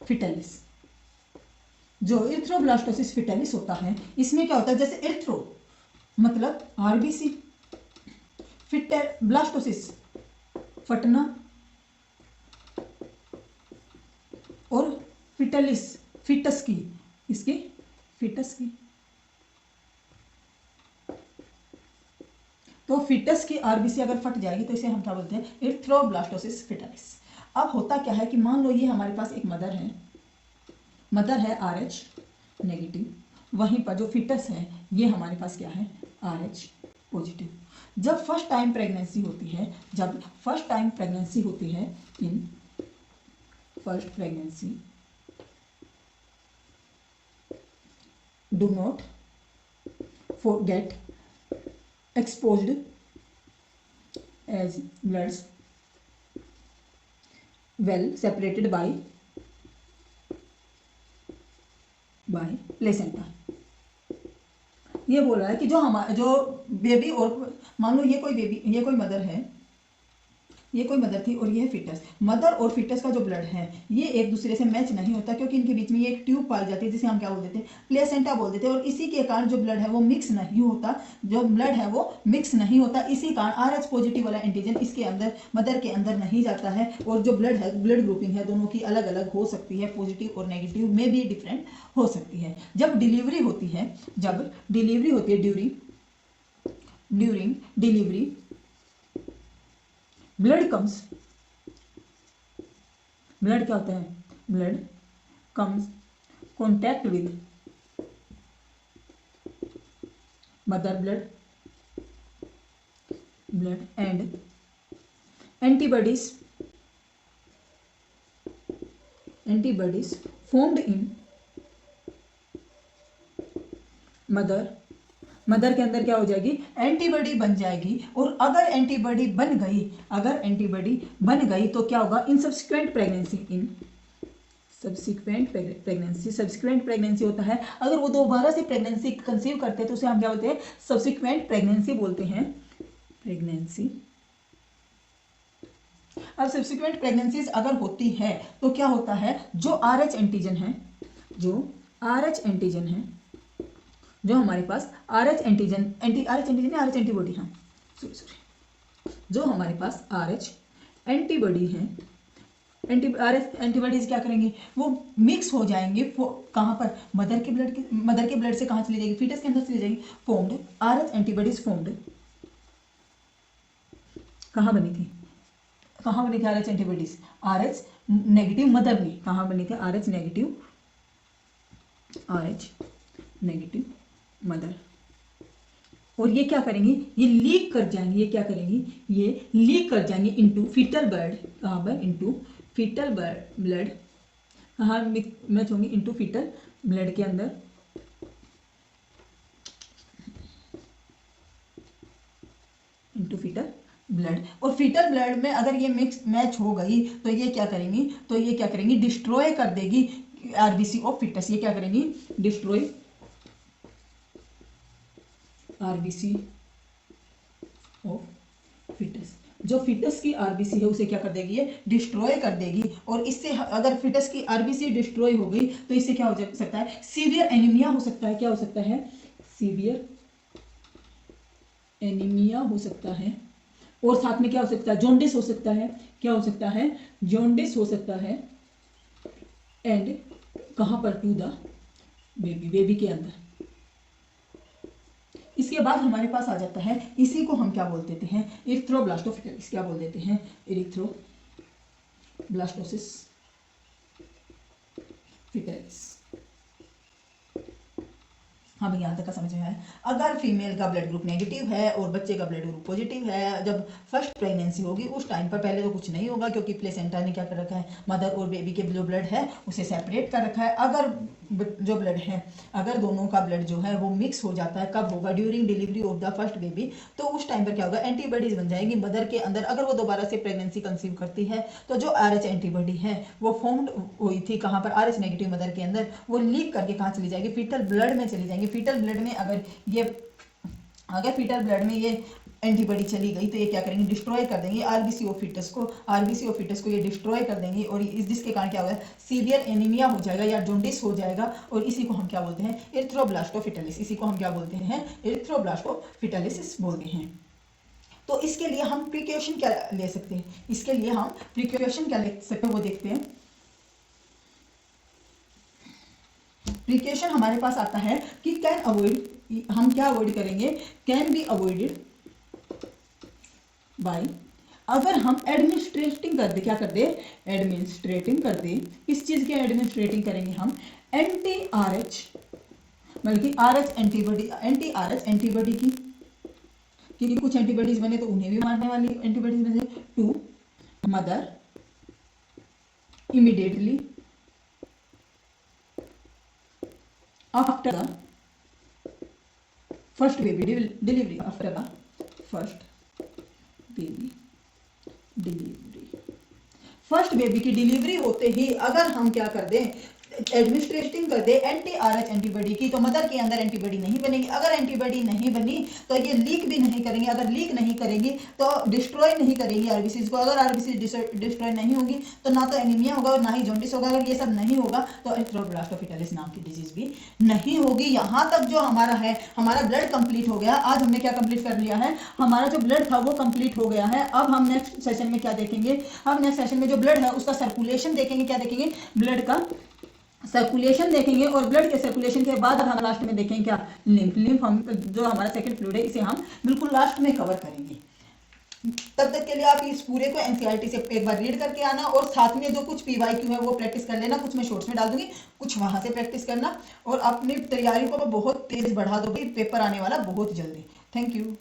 फिटलिस। जो इरिथ्रोब्लास्टोसिस फिटलिस होता है इसमें क्या होता है, जैसे इरिथ्रो मतलब आरबीसी, ब्लास्टोसिस फटना, और फिटलिस फिटस की, इसकी फिटस की। तो फिटस की आरबीसी अगर फट जाएगी तो इसे हम क्या बोलते हैं, इरिथ्रोब्लास्टोसिस फिटलिस। अब होता क्या है कि मान लो ये हमारे पास एक मदर है RH नेगेटिव, वहीं पर जो फिटस है ये हमारे पास क्या है, RH पॉजिटिव। जब फर्स्ट टाइम प्रेगनेंसी होती है, in first pregnancy, do not gate exposed as bloods well separated by placenta। ये बोल रहा है कि जो बेबी, और मान लो ये कोई मदर थी और ये है फिटस। मदर और फिटस का जो ब्लड है ये एक दूसरे से मैच नहीं होता, क्योंकि इनके बीच में ये एक ट्यूब पाई जाती है जिसे हम क्या बोल देते हैं, प्लेसेंटा बोल देते हैं। और इसी के कारण जो ब्लड है वो मिक्स नहीं होता, इसी कारण RH पॉजिटिव वाला एंटीजन इसके अंदर, मदर के अंदर नहीं जाता है। और जो ब्लड ग्रुपिंग है दोनों की अलग अलग हो सकती है, पॉजिटिव और नेगेटिव में भी डिफरेंट हो सकती है। जब डिलीवरी होती है ड्यूरिंग डिलीवरी ब्लड क्या होता है, blood comes contact with mother blood and antibodies formed in mother के अंदर क्या हो जाएगी, एंटीबॉडी बन जाएगी। और अगर एंटीबॉडी बन गई तो क्या होगा, इन सब्सिक्वेंट प्रेगनेंसी होता है। अगर वो दोबारा से प्रेगनेंसी कंसीव करते हैं तो उसे हम क्या बोलते हैं, सब्सिक्वेंट प्रेगनेंसी बोलते हैं, प्रेगनेंसी। अब सब्सिक्वेंट प्रेगनेंसीज अगर होती है तो क्या होता है, जो RH एंटीजन है, जो हमारे पास RH एंटीबॉडी, हाँ जो हमारे पास RH एंटीबॉडी है, एंटीबॉडीज क्या करेंगे, वो मिक्स हो जाएंगे। कहाँ पर, मदर के ब्लड से कहाँ चली जाएगी, फीटस के अंदर चली जाएगी। फॉर्म्ड RH एंटीबॉडीज फॉर्म्ड कहाँ बनी थी RH antibodies, RH negative mother में कहाँ बनी थी, RH नेगेटिव मदर। और ये क्या करेंगी, ये लीक कर जाएंगे, ये क्या करेंगी, ये लीक कर जाएंगे इनटू फीटल ब्लड। कहाँ पर, इनटू फीटल ब्लड। कहाँ मैच होंगी, इनटू फीटल ब्लड के अंदर। Into fetal blood. और फीटल ब्लड में अगर ये मैच हो गई तो ये क्या करेंगी, डिस्ट्रॉय कर देगी आरबीसी ऑफ फिटस। ये क्या करेंगी, डिस्ट्रॉय आरबीसी ऑफ फिटस। जो फिटस की आरबीसी है उसे क्या कर देगी, ये डिस्ट्रॉय कर देगी। और इससे अगर फिटस की आरबीसी डिस्ट्रॉय हो गई तो इससे क्या हो सकता है, सीवियर एनीमिया हो सकता है। क्या हो सकता है, सीवियर एनीमिया हो सकता है। और साथ में क्या हो सकता है, जॉन्डिस हो सकता है। क्या हो सकता है, जॉन्डिस हो सकता है। एंड कहां पर, टू द बेबी के अंदर। इसके बाद हमारे पास आ जाता है, इसी को हम क्या बोल देते हैं, इरिथ्रोब्लास्टोफिटलिस। क्या बोल देते हैं, इरिथ्रोब्लास्टोसिस फिटलिस। हाँ भाई, यहाँ तक का समझ में आया। अगर फीमेल का ब्लड ग्रुप नेगेटिव है और बच्चे का ब्लड ग्रुप पॉजिटिव है, जब फर्स्ट प्रेगनेंसी होगी उस टाइम पर पहले तो कुछ नहीं होगा, क्योंकि प्लेसेंटा ने क्या कर रखा है, मदर और बेबी के जो ब्लड है उसे सेपरेट कर रखा है। अगर जो ब्लड है, अगर दोनों का ब्लड जो है वो मिक्स हो जाता है, कब होगा, during delivery of the first baby, तो उस टाइम पर क्या होगा, एंटीबॉडीज बन जाएगी मदर के अंदर। अगर वो दोबारा से प्रेगनेंसी कंसीव करती है तो जो RH एंटीबॉडी है वो फॉर्म्ड हुई थी कहाँ पर, RH नेगेटिव मदर के अंदर, वो लीक करके कहाँ चली जाएगी, फीटल ब्लड में चली जाएंगी। फीटल ब्लड में अगर फीटल ब्लड में ये एंटीबॉडी चली गई तो ये क्या करेंगे, डिस्ट्रॉय कर देंगे आरबीसी ऑफ फिटस को ये डिस्ट्रॉय कर देंगे। और जिसके कारण क्या होगा, सीवियर एनीमिया हो जाएगा या जॉन्डिस हो जाएगा। और इसी को हम क्या बोलते हैं, इरिथ्रोब्लास्टोफिटलिस। इसी को हम क्या बोलते हैं, इरिथ्रोब्लास्टोफिटलिस बोलते हैं। तो इसके लिए हम प्रिकॉशन क्या ले सकते हैं, वो देखते हैं। प्रिकॉशन हमारे पास आता है कि कैन अवॉइड, हम क्या अवॉइड करेंगे, कैन बी अवॉइडेड बाय। अगर हम एडमिनिस्ट्रेटिंग कर दे, क्या कर दे, एडमिनिस्ट्रेटिंग कर दे, किस चीज के एडमिनिस्ट्रेटिंग करेंगे हम, एंटी RH, बल्कि RH एंटीबॉडी की, क्योंकि कुछ एंटीबॉडीज बने तो उन्हें भी मारने वाली एंटीबॉडीज बने, to mother immediately after the first baby delivery, after the first baby delivery. First baby की डिलीवरी होते ही अगर हम क्या कर दें, एडमिनिस्ट्रेटिंग कर दे एंटी RH एंटीबॉडी की, तो मदर के अंदर एंटीबॉडी नहीं बनेगी। अगर एंटीबॉडी नहीं बनी तो ये लीक भी नहीं करेंगे। अगर लीक नहीं करेंगी तो डिस्ट्रॉय नहीं करेंगी आरबीसी को। अगर आरबीसी डिस्ट्रॉय नहीं होगी तो ना तो एनीमिया होगा और ना ही जॉन्डिस होगा। अगर ये सब नहीं होगा तो इरिथ्रोब्लास्टोफिटलिस नाम की डिजीज भी नहीं होगी। यहाँ तक जो हमारा है, हमारा ब्लड कंप्लीट हो गया। आज हमने क्या कंप्लीट कर लिया है, हमारा जो ब्लड था वो कंप्लीट हो गया है। अब हम नेक्स्ट सेशन में क्या देखेंगे, हम नेक्स्ट सेशन में जो ब्लड है उसका सर्कुलेशन देखेंगे। क्या देखेंगे, ब्लड का सर्कुलेशन देखेंगे। और ब्लड के सर्कुलेशन के बाद हम लास्ट में देखेंगे क्या, लिम्फ हम जो हमारा सेकंड फ्लूइड है इसे हम बिल्कुल लास्ट में कवर करेंगे। तब तक के लिए आप इस पूरे को एनसीईआरटी से एक बार रीड करके आना और साथ में जो कुछ PYQ है वो प्रैक्टिस कर लेना। कुछ मैं शॉर्ट्स में डाल दूंगी, कुछ वहां से प्रैक्टिस करना और अपनी तैयारी को बहुत तेज बढ़ा दो, पेपर आने वाला बहुत जल्दी। Thank you.